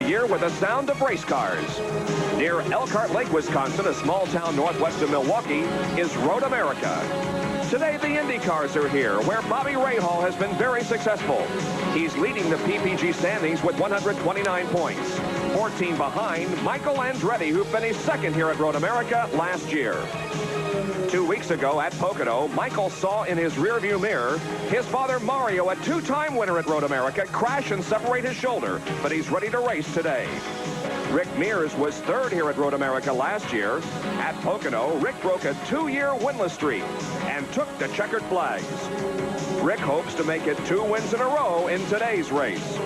year with the sound of race cars. Near Elkhart Lake, Wisconsin, a small town northwest of Milwaukee, is Road America. Today, the Indy cars are here, where Bobby Rahal has been very successful. He's leading the PPG standings with 129 points. 14 behind Michael Andretti, who finished second here at Road America last year. 2 weeks ago at Pocono, Michael saw in his rearview mirror his father Mario, a two-time winner at Road America, crash and separate his shoulder, but he's ready to race today. Rick Mears was third here at Road America last year. At Pocono, Rick broke a 2-year winless streak and took the checkered flags. Rick hopes to make it 2 wins in a row in today's race.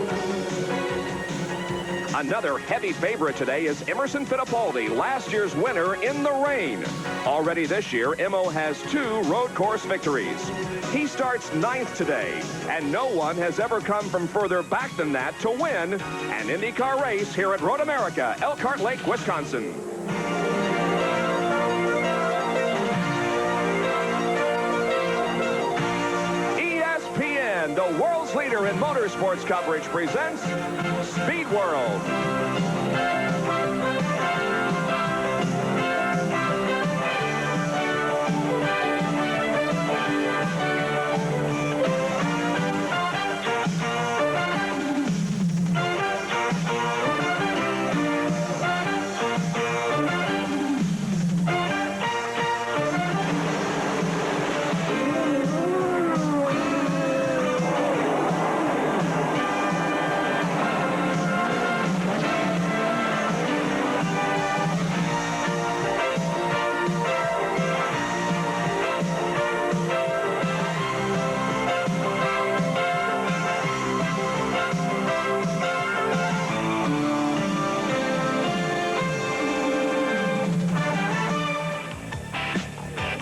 Another heavy favorite today is Emerson Fittipaldi, last year's winner in the rain. Already this year, Emo has 2 road course victories. He starts 9th today, and no one has ever come from further back than that to win an IndyCar race here at Road America, Elkhart Lake, Wisconsin. ESPN, the world's leader in motorsports coverage, presents Speed World.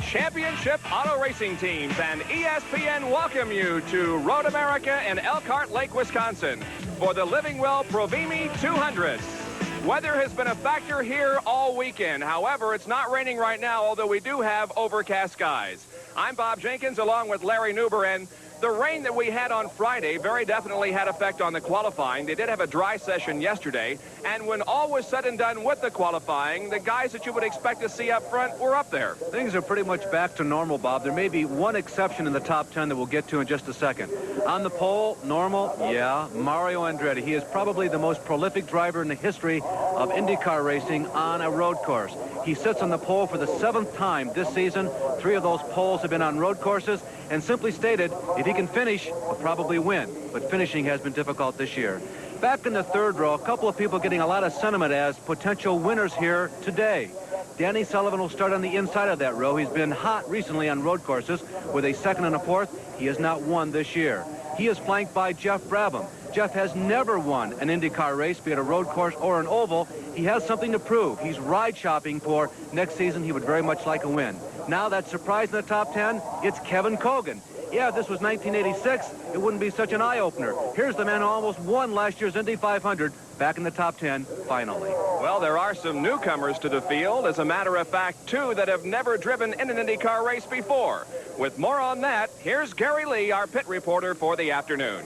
Championship auto racing teams and ESPN welcome you to Road America in Elkhart Lake, Wisconsin for the Living Well Provimi 200. Weather has been a factor here all weekend. However, it's not raining right now, although we do have overcast skies. I'm Bob Jenkins along with Larry Nuber, and the rain that we had on Friday very definitely had effect on the qualifying. They did have a dry session yesterday, and when all was said and done with the qualifying, the guys that you would expect to see up front were up there. Things are pretty much back to normal, Bob. There may be one exception in the top 10 that we'll get to in just a second. On the pole, normal, yeah, Mario Andretti. He is probably the most prolific driver in the history of IndyCar racing on a road course. He sits on the pole for the 7th time this season. 3 of those poles have been on road courses, and simply stated, if he can finish, he'll probably win. But finishing has been difficult this year. Back in the 3rd row, a couple of people getting a lot of sentiment as potential winners here today. Danny Sullivan will start on the inside of that row. He's been hot recently on road courses with a 2nd and a 4th. He has not won this year. He is flanked by Jeff Brabham. Jeff has never won an IndyCar race, be it a road course or an oval. He has something to prove. He's ride shopping for next season. He would very much like a win. Now that surprise in the top 10, it's Kevin Kogan. Yeah, if this was 1986, it wouldn't be such an eye-opener. Here's the man who almost won last year's Indy 500, back in the top 10, finally. Well, there are some newcomers to the field. As a matter of fact, 2 that have never driven in an IndyCar race before. With more on that, here's Gary Lee, our pit reporter for the afternoon.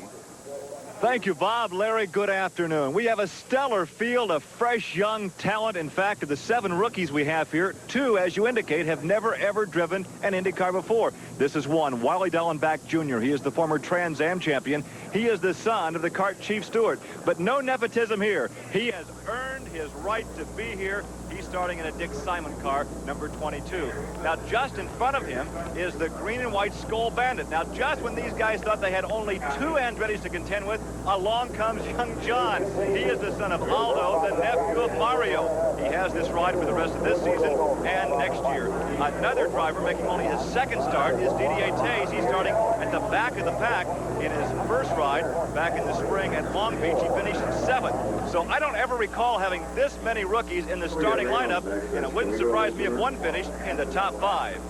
Thank you, Bob. Larry, good afternoon. We have a stellar field of fresh, young talent. In fact, of the 7 rookies we have here, 2, as you indicate, have never, ever driven an IndyCar before. This is one, Wally Dellenbach Jr. He is the former Trans Am champion. He is the son of the kart chief steward. But no nepotism here. He has earned his right to be here. He's starting in a Dick Simon car, number 22. Now, just in front of him is the green and white Skull Bandit. Now, just when these guys thought they had only 2 Andrettis to contend with, along comes young John. He is the son of Aldo, the nephew of Mario. He has this ride for the rest of this season and next year. Another driver making only his 2nd start is Didier Tays. He's starting at the back of the pack in his first ride back in the spring at Long Beach. He finished 7th. So I don't ever recall having this many rookies in the starting lineup, and it wouldn't surprise me if one finished in the top 5.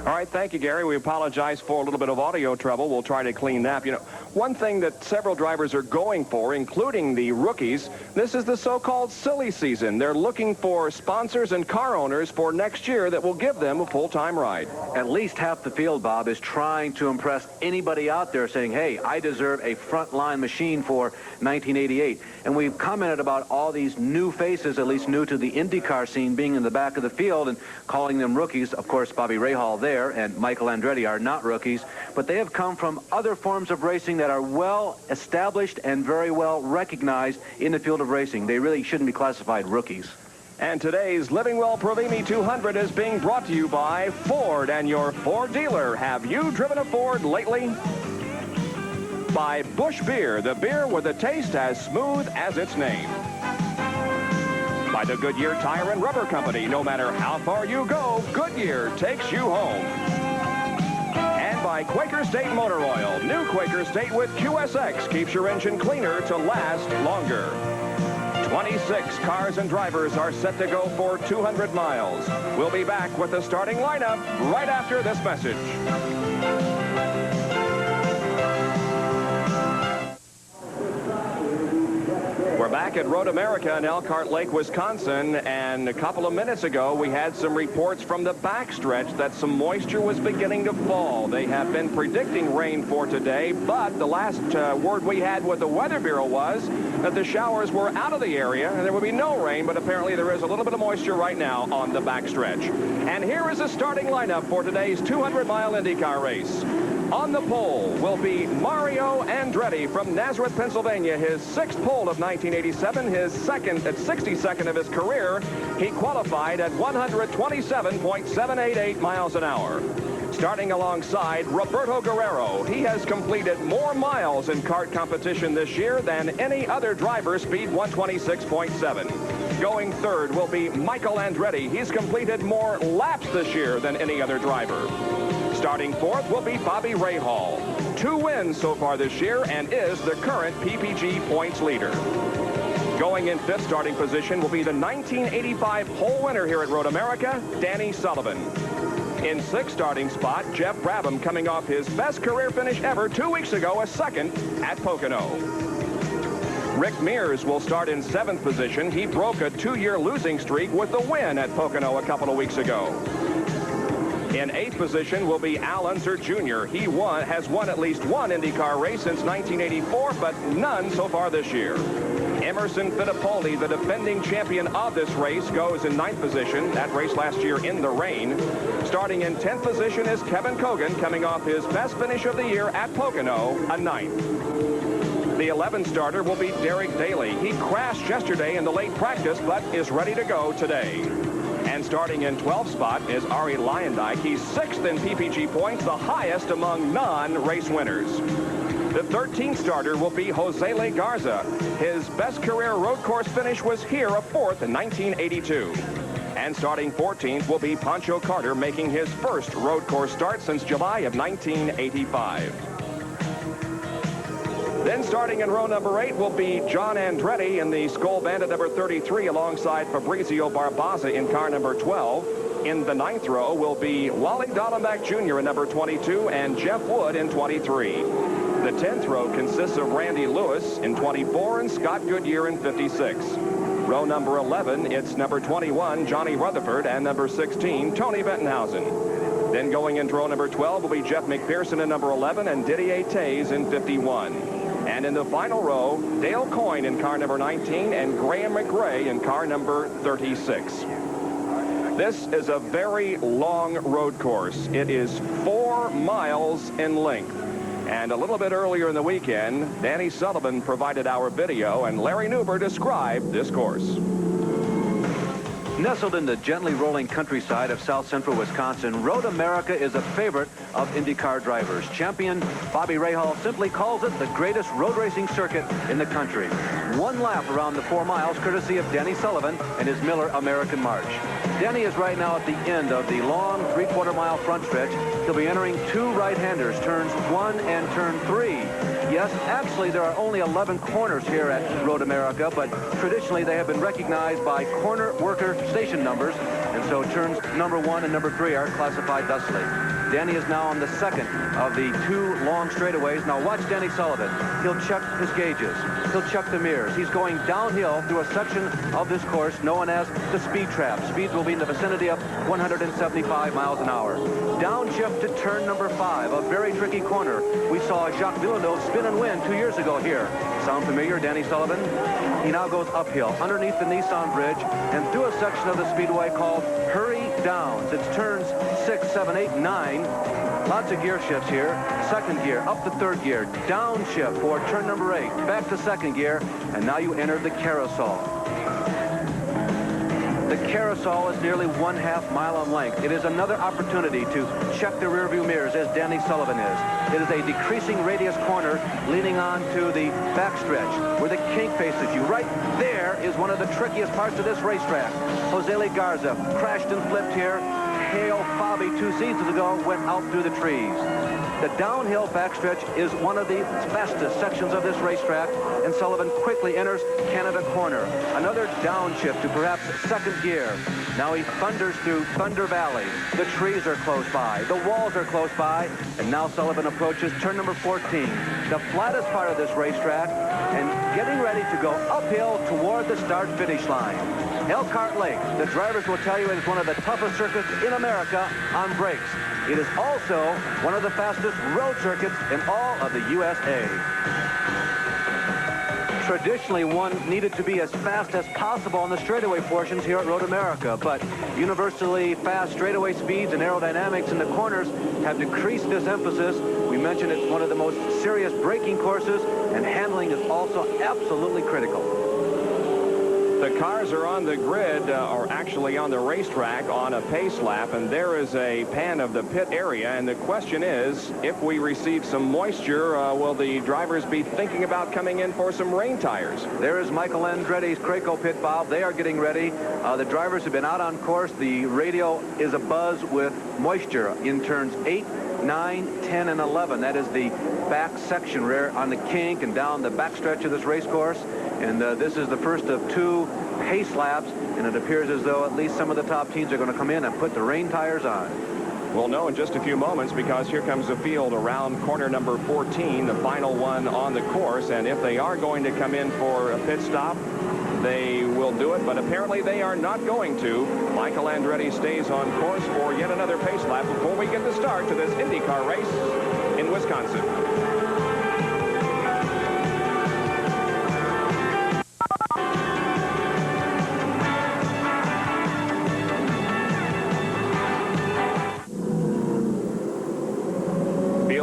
All right, thank you, Gary. We apologize for a little bit of audio trouble. We'll try to clean that up. You know, One thing that several drivers are going for, including the rookies, this is the so-called silly season. They're looking for sponsors and car owners for next year that will give them a full-time ride. At least half the field, Bob, is trying to impress anybody out there saying, hey, I deserve a front-line machine for 1988. And we've commented about all these new faces, at least new to the IndyCar scene, being in the back of the field and calling them rookies. Of course, Bobby Rahal there and Michael Andretti are not rookies, but they have come from other forms of racing that are well established and very well recognized in the field of racing. They really shouldn't be classified rookies. And today's Living Well Provimi 200 is being brought to you by Ford and your Ford dealer. Have you driven a Ford lately? By Busch Beer, the beer with a taste as smooth as its name. By the Goodyear Tire and Rubber Company. No matter how far you go, Goodyear takes you home. And by Quaker State Motor Oil. New Quaker State with QSX keeps your engine cleaner to last longer. 26 cars and drivers are set to go for 200 miles. We'll be back with the starting lineup right after this message. We're back at Road America in Elkhart Lake, Wisconsin, and a couple of minutes ago we had some reports from the backstretch that some moisture was beginning to fall. They have been predicting rain for today, but the last word we had with the Weather Bureau was that the showers were out of the area and there would be no rain, but apparently there is a little bit of moisture right now on the backstretch. And here is the starting lineup for today's 200-mile IndyCar race. On the pole will be Mario Andretti from Nazareth, Pennsylvania, his 6th pole of 1987, his 62nd of his career. He qualified at 127.788 miles an hour. Starting alongside Roberto Guerrero, he has completed more miles in kart competition this year than any other driver, speed 126.7. Going third will be Michael Andretti. He's completed more laps this year than any other driver. Starting fourth will be Bobby Rahal. 2 wins so far this year and is the current PPG points leader. Going in 5th starting position will be the 1985 pole winner here at Road America, Danny Sullivan. In 6th starting spot, Jeff Brabham coming off his best career finish ever 2 weeks ago, a 2nd at Pocono. Rick Mears will start in 7th position. He broke a 2-year losing streak with the win at Pocono a couple of weeks ago. In 8th position will be Al Unser Jr. He has won at least one IndyCar race since 1984, but none so far this year. Emerson Fittipaldi, the defending champion of this race, goes in 9th position. That race last year in the rain. Starting in 10th position is Kevin Kogan, coming off his best finish of the year at Pocono, a 9th. The 11th starter will be Derek Daly. He crashed yesterday in the late practice, but is ready to go today. And starting in 12th spot is Ari Lyondike. He's 6th in PPG points, the highest among non-race winners. The 13th starter will be Jose Le Garza. His best career road course finish was here, a 4th in 1982. And starting 14th will be Pancho Carter, making his first road course start since July of 1985. Then starting in row number 8 will be John Andretti in the Skull Bandit number 33 alongside Fabrizio Barbaza in car number 12. In the 9th row will be Wally Dallenbach Jr. in number 22 and Jeff Wood in 23. The 10th row consists of Randy Lewis in 24 and Scott Goodyear in 56. Row number 11, it's number 21, Johnny Rutherford, and number 16, Tony Bettenhausen. Then going into row number 12 will be Jeff McPherson in number 11 and Didier Tays in 51. And in the final row, Dale Coyne in car number 19 and Graham McRae in car number 36. This is a very long road course. It is 4 miles in length. And a little bit earlier in the weekend, Danny Sullivan provided our video, and Larry Nuber described this course. Nestled in the gently rolling countryside of south central Wisconsin, Road America is a favorite of IndyCar drivers. Champion Bobby Rahal simply calls it the greatest road racing circuit in the country. 1 lap around the 4 miles, courtesy of Danny Sullivan and his Miller American March. Danny is right now at the end of the long 3/4 mile front stretch. He'll be entering 2 right-handers, turns 1 and turn 3. Yes, actually, there are only 11 corners here at Road America, but traditionally they have been recognized by corner worker station numbers, and so turns number 1 and number 3 are classified thusly. Danny is now on the second of the 2 long straightaways. Now watch Danny Sullivan. He'll check his gauges. He'll check the mirrors. He's going downhill through a section of this course known as the speed trap. Speeds will be in the vicinity of 175 miles an hour. Downshift to turn number 5, a very tricky corner. We saw Jacques Villeneuve spin and win 2 years ago here. Sound familiar, Danny Sullivan? He now goes uphill underneath the Nissan Bridge and through a section of the speedway called Hurry Downs. It's turns 6, 7, 8, 9. Lots of gear shifts here. Second gear, up to third gear. Downshift for turn number 8. Back to second gear, and now you enter the carousel. The carousel is nearly 1/2 mile in length. It is another opportunity to check the rearview mirrors, as Danny Sullivan is. It is a decreasing radius corner leaning on to the backstretch where the kink faces you. Right there is one of the trickiest parts of this racetrack. Jose Le Garza crashed and flipped here. Hale Fabi 2 seasons ago went out through the trees. The downhill backstretch is one of the fastest sections of this racetrack, and Sullivan quickly enters Canada Corner. Another downshift to perhaps second gear. Now he thunders through Thunder Valley. The trees are close by. The walls are close by. And now Sullivan approaches turn number 14, the flattest part of this racetrack, and getting ready to go uphill toward the start-finish line. Elkhart Lake, the drivers will tell you, it is one of the toughest circuits in America on brakes. It is also one of the fastest road circuits in all of the USA. Traditionally, one needed to be as fast as possible on the straightaway portions here at Road America, but universally fast straightaway speeds and aerodynamics in the corners have decreased this emphasis. We mentioned it's one of the most serious braking courses, and handling is also absolutely critical. The cars are on the grid, or actually on the racetrack on a pace lap, and there is a pan of the pit area, and the question is, if we receive some moisture, will the drivers be thinking about coming in for some rain tires? There is Michael Andretti's Craco pit, Bob. They are getting ready. The drivers have been out on course. The radio is abuzz with moisture in turns 8, 9, 10, and 11. That is the back section there on the kink and down the back stretch of this race course. And this is the first of 2 pace laps, and it appears as though at least some of the top teams are going to come in and put the rain tires on. We'll know in just a few moments, because here comes the field around corner number 14, the final one on the course. And if they are going to come in for a pit stop, they will do it, but apparently they are not going to. Michael Andretti stays on course for yet another pace lap before we get the start to this IndyCar race in Wisconsin.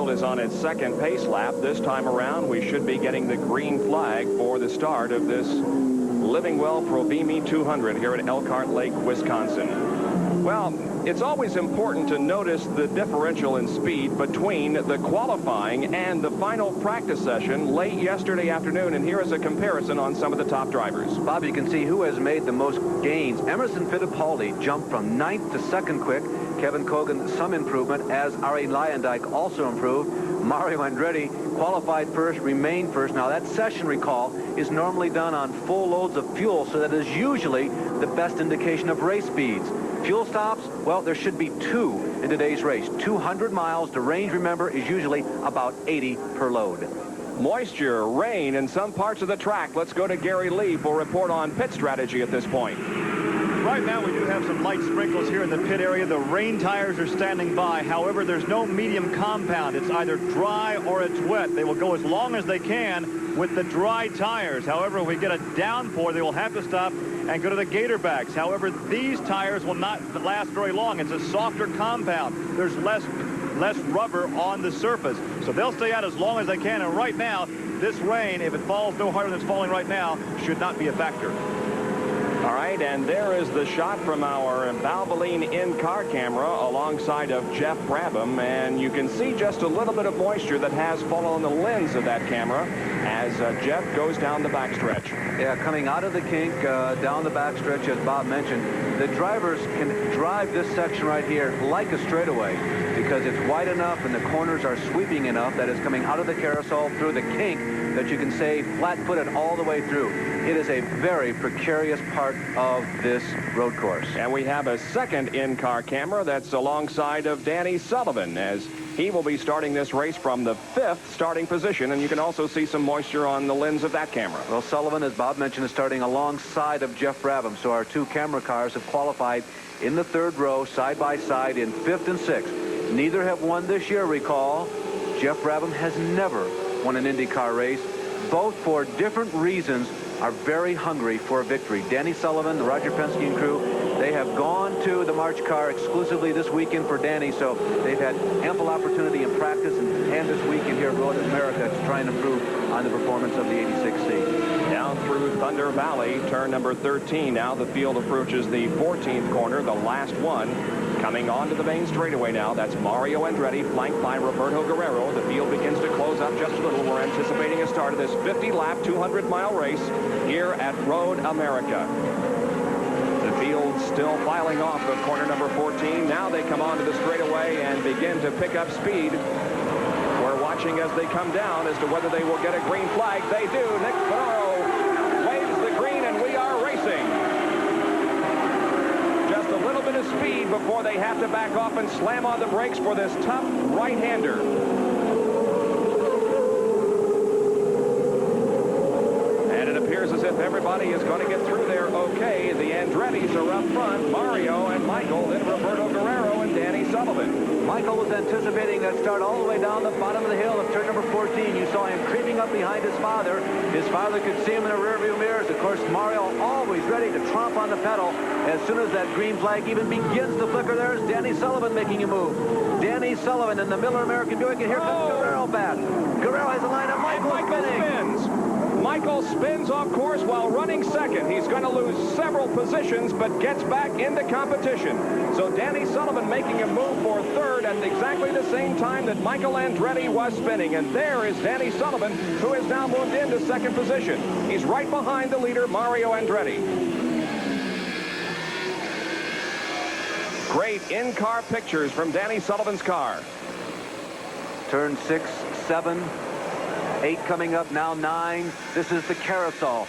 Is on its second pace lap. This time around, we should be getting the green flag for the start of this Living Well Probimi 200 here at Elkhart Lake, Wisconsin. Well, it's always important to notice the differential in speed between the qualifying and the final practice session late yesterday afternoon, and here is a comparison on some of the top drivers. Bob, you can see who has made the most gains. Emerson Fittipaldi jumped from 9th to 2nd quick. Kevin Cogan, some improvement, as Ari Leyendijk also improved. Mario Andretti qualified first, remained first. Now, that session, recall, is normally done on full loads of fuel, so that is usually the best indication of race speeds. Fuel stops, well, there should be 2 in today's race. 200 miles. The range, remember, is usually about 80 per load. Moisture, rain in some parts of the track. Let's go to Gary Lee for a report on pit strategy at this point. Right now, we do have some light sprinkles here in the pit area. The rain tires are standing by. However, there's no medium compound. It's either dry or it's wet. They will go as long as they can with the dry tires. However, if we get a downpour, they will have to stop and go to the gator backs. However, these tires will not last very long. It's a softer compound. There's less rubber on the surface. So they'll stay out as long as they can. And right now, this rain, if it falls no harder than it's falling right now, should not be a factor. All right, and there is the shot from our Valvoline in-car camera alongside of Jeff Brabham, and you can see just a little bit of moisture that has fallen on the lens of that camera as Jeff goes down the backstretch. Yeah, coming out of the kink, down the backstretch, as Bob mentioned, the drivers can drive this section right here like a straightaway because it's wide enough and the corners are sweeping enough that it's coming out of the carousel through the kink that you can say flat-footed all the way through. It is a very precarious part of this road course. And we have a second in-car camera that's alongside of Danny Sullivan, as he will be starting this race from the 5th starting position, and you can also see some moisture on the lens of that camera. Well, Sullivan, as Bob mentioned, is starting alongside of Jeff Brabham, so our two camera cars have qualified in the 3rd row, side by side in 5th and 6th. Neither have won this year, recall. Jeff Brabham has never won an IndyCar race. Both, for different reasons, are very hungry for a victory. Danny Sullivan, the Roger Penske and crew, they have gone to the March car exclusively this weekend for Danny, so they've had ample opportunity in practice and this weekend here at Road America to try and improve on the performance of the 86C. Down through Thunder Valley, turn number 13. Now the field approaches the 14th corner, the last one. Coming onto the main straightaway now, that's Mario Andretti, flanked by Roberto Guerrero. The field begins to close up just a little. We're anticipating a start of this 50-lap, 200-mile race here at Road America. The field still filing off of corner number 14. Now they come onto the straightaway and begin to pick up speed. We're watching as they come down as to whether they will get a green flag. They do. Nick Fenoro waves the green, and we are racing. Just a little bit of speed before they have to back off and slam on the brakes for this tough right-hander. And it appears as if everybody is going to get through there okay. The Andrettis are up front, Mario and Michael, then Roberto Guerrero and Danny Sullivan. Michael was anticipating that start all the way down the bottom of the hill of turn number 14. You saw him creeping up behind his father. His father could see him in the rearview mirrors. Of course, Mario always ready to tromp on the pedal. As soon as that green flag even begins to flicker, there's Danny Sullivan making a move. Danny Sullivan in the Miller American Buick, and here comes Guerrero back. Guerrero has a line of Michael spinning. Michael spins off course while running second. He's going to lose several positions, but gets back into competition. So Danny Sullivan making a move for third at exactly the same time that Michael Andretti was spinning. And there is Danny Sullivan, who has now moved into second position. He's right behind the leader, Mario Andretti. Great in-car pictures from Danny Sullivan's car. Turn 6, 7, 8 coming up, now 9. This is the carousel.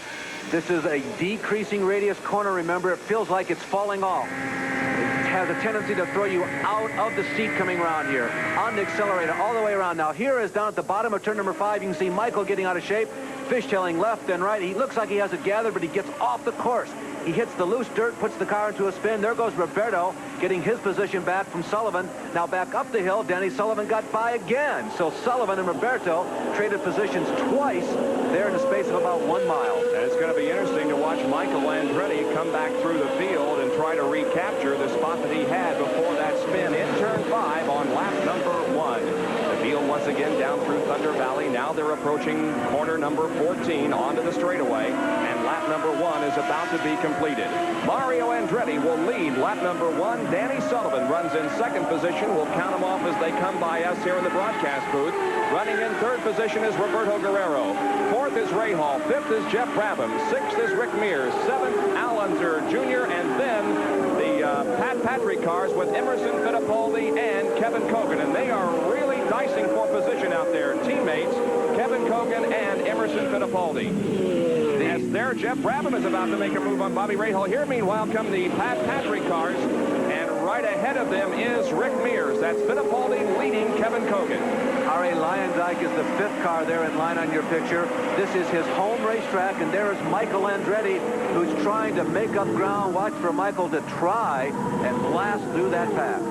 This is a decreasing radius corner. Remember, it feels like it's falling off. It has a tendency to throw you out of the seat coming around here. On the accelerator, all the way around. Now, here is down at the bottom of turn number 5. You can see Michael getting out of shape, fishtailing left and right. He looks like he has it gathered, but he gets off the course. He hits the loose dirt, puts the car into a spin. There goes Roberto, getting his position back from Sullivan. Now back up the hill, Danny Sullivan got by again. So Sullivan and Roberto traded positions twice there in the space of about 1 mile. And it's going to be interesting to watch Michael Andretti come back through the field and try to recapture the spot that he had before that spin in turn 5 on lap number 1. The field once again down through Thunder Valley. Now they're approaching corner number 14 onto the straightaway, and lap number 1 is about to be completed. Mario Andretti will lead lap number 1. Danny Sullivan runs in second position. We'll count them off as they come by us here in the broadcast booth. Running in third position is Roberto Guerrero. Fourth is Ray Hall. Fifth is Jeff Brabham. Sixth is Rick Mears. Seventh, Al Unser Jr. And then the Pat Patrick cars with Emerson Fittipaldi and Kevin Kogan. And they are really dicing for position out there. Teammates, Kevin Kogan and Emerson Fittipaldi. As there, Jeff Brabham is about to make a move on Bobby Rahal. Here, meanwhile, come the Pat Patrick cars. And right ahead of them is Rick Mears. That's Fittipaldi leading Kevin Kogan. R.A. Lyondike is the 5th car there in line on your picture. This is his home racetrack, and there is Michael Andretti, who's trying to make up ground. Watch for Michael to try and blast through that path.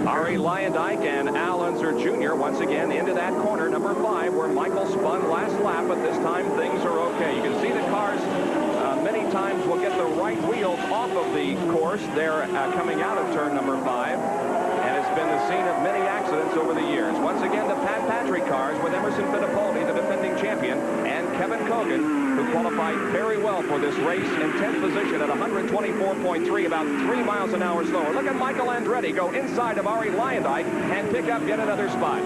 R.A. Lyondike and Al Unser Jr. once again into that corner, number 5, where Michael spun last lap, but this time things are okay. You can see the cars many times will get the right wheels off of the course. They're coming out of turn number 5. And it's been the scene of many accidents over the years. Once again, the Pat Patrick cars with Emerson Fittipaldi, the defending champion, and Kevin Kogan, who qualified very well for this race in 10th position at 124.3, about 3 miles an hour slower. Look at Michael Andretti go inside of R.A. Lyondike and pick up yet another spot.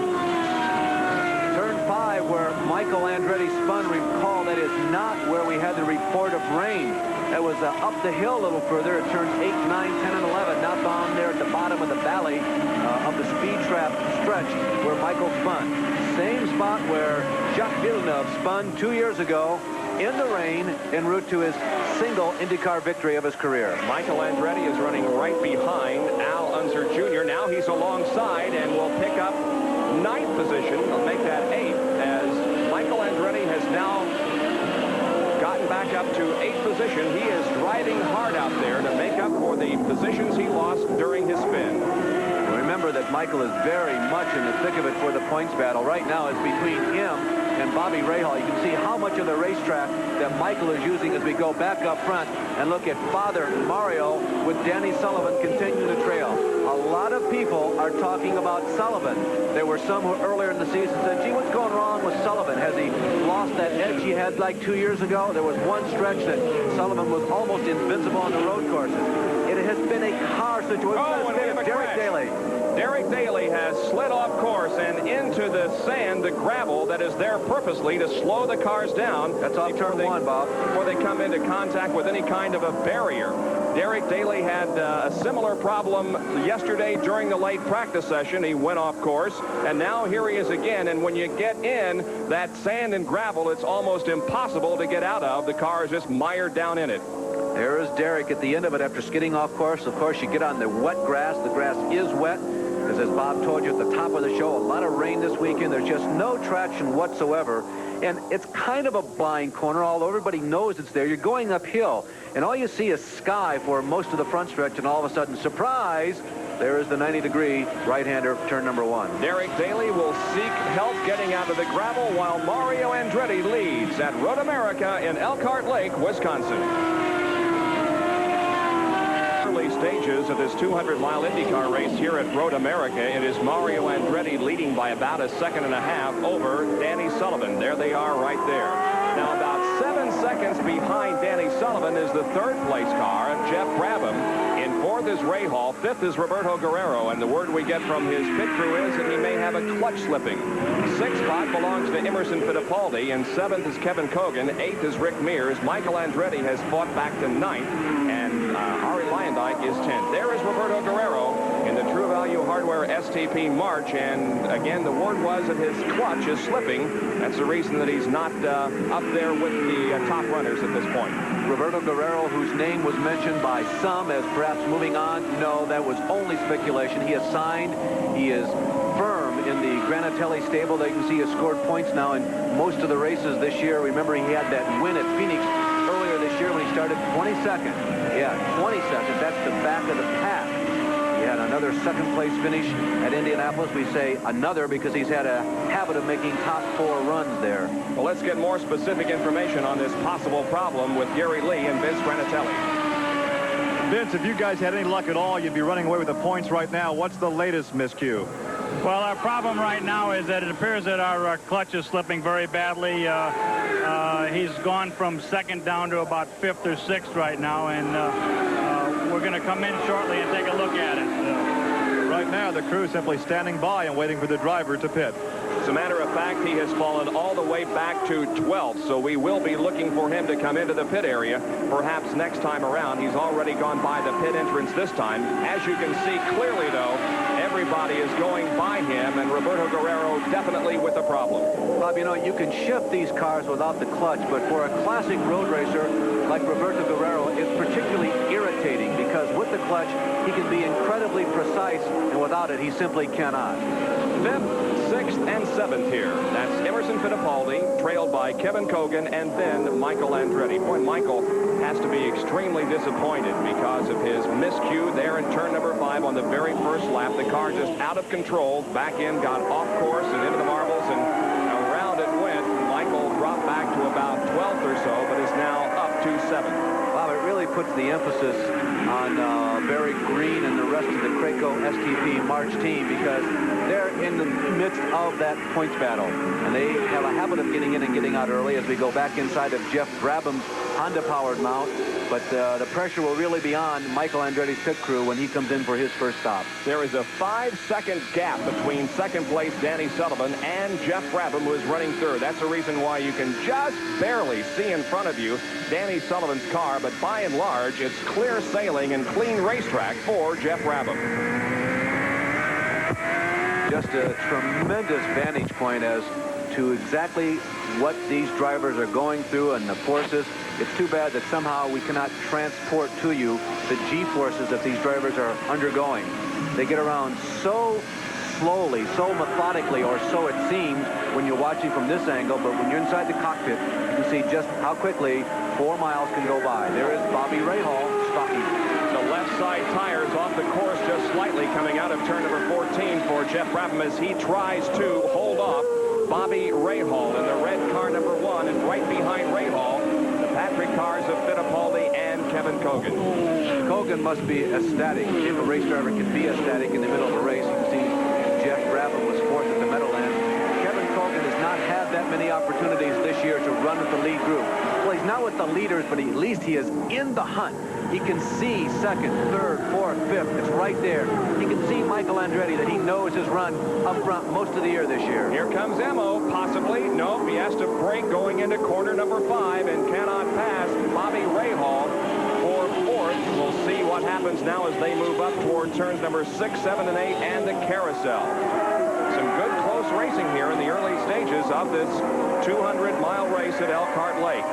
Turn 5, where Michael Andretti spun, recall that is not where we had the report of rain. That was up the hill a little further at turns 8, 9, 10, and 11, not down there at the bottom of the valley of the speed trap stretch where Michael spun. same spot where Jacques Villeneuve spun 2 years ago in the rain en route to his single IndyCar victory of his career. Michael Andretti is running right behind Al Unser Jr. Now he's alongside and will pick up 9th position. He'll make that 8th as Michael Andretti has now gotten back up to 8th position. He is driving hard out there to make up for the positions he lost during his spin. Remember that Michael is very much in the thick of it for the points battle. Right now it's between him and Bobby Rahal. You can see how much of the racetrack that Michael is using as we go back up front and look at Father Mario with Danny Sullivan continuing the trail. A lot of people are talking about Sullivan. There were some who earlier in the season said, gee, what's going wrong with Sullivan? Has he lost that edge he had like 2 years ago? There was one stretch that Sullivan was almost invincible on the road courses. It has been a car situation. Oh, and we have a Derek crash. Daly. Derek Daly has slid off course and into the sand, the gravel that is there purposely to slow the cars down. That's off turn 1, Bob. Before they come into contact with any kind of a barrier. Derek Daly had a similar problem yesterday during the late practice session. He went off course, and now here he is again. And when you get in that sand and gravel, it's almost impossible to get out of. The car is just mired down in it. There is Derek at the end of it after skidding off course. Of course, you get on the wet grass. The grass is wet. Because as Bob told you at the top of the show, a lot of rain this weekend. There's just no traction whatsoever. And it's kind of a blind corner, although everybody knows it's there. You're going uphill, and all you see is sky for most of the front stretch, and all of a sudden, surprise, there is the 90-degree right-hander, turn number 1. Derek Daly will seek help getting out of the gravel while Mario Andretti leads at Road America in Elkhart Lake, Wisconsin. Early stages of this 200-mile IndyCar race here at Road America. It is Mario Andretti leading by about a second and a half over Danny Sullivan. There they are right there. Now about 7 seconds behind Danny Sullivan is the third-place car, Jeff Brabham. In 4th is Rahal. 5th is Roberto Guerrero. And the word we get from his pit crew is that he may have a clutch slipping. 6th spot belongs to Emerson Fittipaldi. And 7th is Kevin Kogan. 8th is Rick Mears. Michael Andretti has fought back to 9th. And Ari Leyendijk is 10th. There is Roberto Guerrero in the True Value Hardware STP March. And again, the word was that his clutch is slipping. That's the reason that he's not up there with the top runners at this point. Roberto Guerrero, whose name was mentioned by some as perhaps moving on. No, that was only speculation. He is signed. He is firm in the Granatelli stable. They can see he has scored points now in most of the races this year. Remember, he had that win at Phoenix earlier this year when he started 22nd. Yeah, 22nd. That's the back of the pack. He had another second-place finish at Indianapolis. We say another because he's had a habit of making top 4 runs there. Well, let's get more specific information on this possible problem with Gary Lee and Vince Granatelli. Vince, if you guys had any luck at all, you'd be running away with the points right now. What's the latest miscue? Well, our problem right now is that it appears that our clutch is slipping very badly. He's gone from 2nd down to about 5th or 6th right now, and we're going to come in shortly and take a look at it. Right now, the crew simply standing by and waiting for the driver to pit. As a matter of fact, he has fallen all the way back to 12th, so we will be looking for him to come into the pit area. Perhaps next time around. He's already gone by the pit entrance this time. As you can see clearly, though, everybody is going by him, and Roberto Guerrero definitely with a problem. Bob, you know, you can shift these cars without the clutch, but for a classic road racer like Roberto Guerrero, it's particularly irritating because with the clutch, he can be incredibly precise, and without it, he simply cannot. 5th, 6th, and 7th here. That's Emerson Fittipaldi, trailed by Kevin Kogan, and then Michael Andretti. Boy, Michael has to be extremely disappointed because of his miscue there in turn number 5 on the very first lap. The car just out of control, back in, got off course and into the marbles, and around it went. Michael dropped back to about 12th or so, but is now up to 7th. Bob, it really puts the emphasis on Barry Green and the rest of the Craco STP March team because they're in the midst of that points battle. And they have a habit of getting in and getting out early as we go back inside of Jeff Brabham's Honda-powered mount. But the pressure will really be on Michael Andretti's pit crew when he comes in for his first stop. There is a 5-second gap between second-place Danny Sullivan and Jeff Brabham, who is running third. That's the reason why you can just barely see in front of you Danny Sullivan's car, but by and large, it's clear sailing and clean racetrack for Jeff Brabham. just a tremendous vantage point as to exactly what these drivers are going through and the forces. It's too bad that somehow we cannot transport to you the G-forces that these drivers are undergoing. They get around so slowly, so methodically, or so it seems when you're watching from this angle, but when you're inside the cockpit, you can see just how quickly 4 miles can go by. There is Bobby Rahal stalking. The left side tires off the course just slightly coming out of turn number 14 for Jeff Brabham as he tries to hold off Bobby Rahal in the red car number 1, and right behind Rahal, the Patrick cars of Fittipaldi and Kevin Kogan. Kogan must be ecstatic. If a race driver can be ecstatic in the middle of a race, you can see Jeff Brabham was fourth at the Meadowlands. Kevin Kogan has not had that many opportunities this year to run with the lead group. Well, he's not with the leaders, but at least he is in the hunt. He can see second, third, fourth, fifth. It's right there. He can see Michael Andretti that he knows his run up front most of the year this year. Here comes Emo, possibly. Nope, he has to brake going into corner number 5 and cannot pass Bobby Rahal for fourth. We'll see what happens now as they move up toward turns number 6, 7, and 8 and the carousel. Some good close racing here in the early stages of this 200-mile race at Elkhart Lake.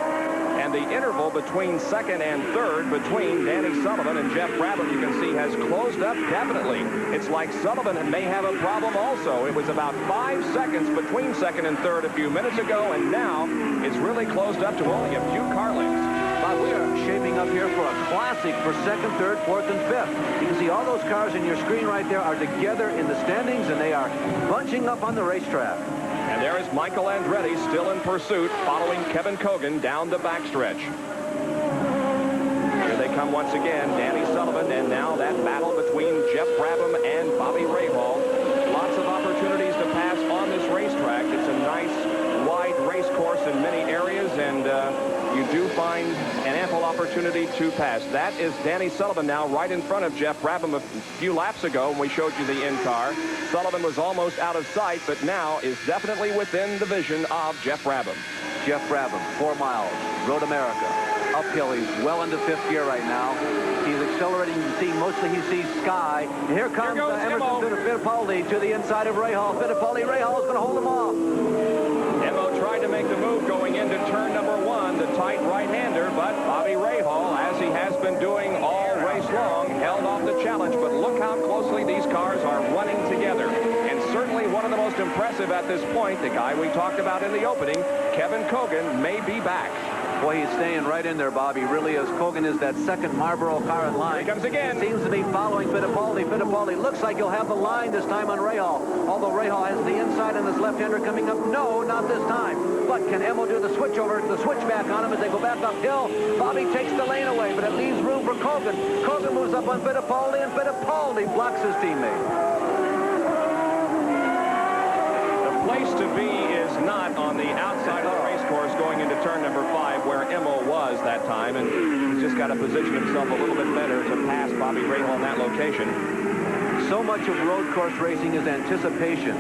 And the interval between second and third between Danny Sullivan and Jeff Brabham, you can see, has closed up definitely. It's like Sullivan may have a problem also. It was about 5 seconds between second and third a few minutes ago, and now it's really closed up to only a few car lengths. But we are shaping up here for a classic for second, third, fourth, and fifth. You can see all those cars in your screen right there are together in the standings, and they are bunching up on the racetrack. And there is Michael Andretti still in pursuit, following Kevin Kogan down the backstretch. Here they come once again, Danny Sullivan, and now that battle between Jeff Brabham and Bobby Rahal. Lots of opportunities to pass on this racetrack. It's a nice, wide race course in many areas, and you do find an ample opportunity to pass. That is Danny Sullivan now right in front of Jeff Brabham. A few laps ago when we showed you the in-car, Sullivan was almost out of sight, but now is definitely within the vision of Jeff Brabham. Jeff Brabham, 4 miles, Road America. Uphill, he's well into fifth gear right now. He's accelerating. You can see mostly he sees sky. And here comes Emerson Fittipaldi to the inside of Rahal. Fittipaldi, Rahal is going to hold him off. Emo tried to make the move going into turn number 1, the tight right-hander, but Bobby Rahal, as he has been doing all race long, held off the challenge. But look how closely these cars are running together. And certainly one of the most impressive at this point, the guy we talked about in the opening, Kevin Kogan, may be back. Boy, he's staying right in there, Bobby. Really is. Kogan is that second Marlboro car in line. Here he comes again. Seems to be following Fittipaldi. Fittipaldi looks like he'll have the line this time on Rahal. Although Rahal has the inside on this left-hander coming up. No, not this time. But can Emo do the switch over, the switchback on him as they go back uphill? Bobby takes the lane away, but it leaves room for Kogan. Kogan moves up on Fittipaldi, and Fittipaldi blocks his teammate. The place to be is not on the outside of the race course going into turn number 5 where Emo was that time, and he's just got to position himself a little bit better to pass Bobby Rahal in that location. So much of road course racing is anticipation.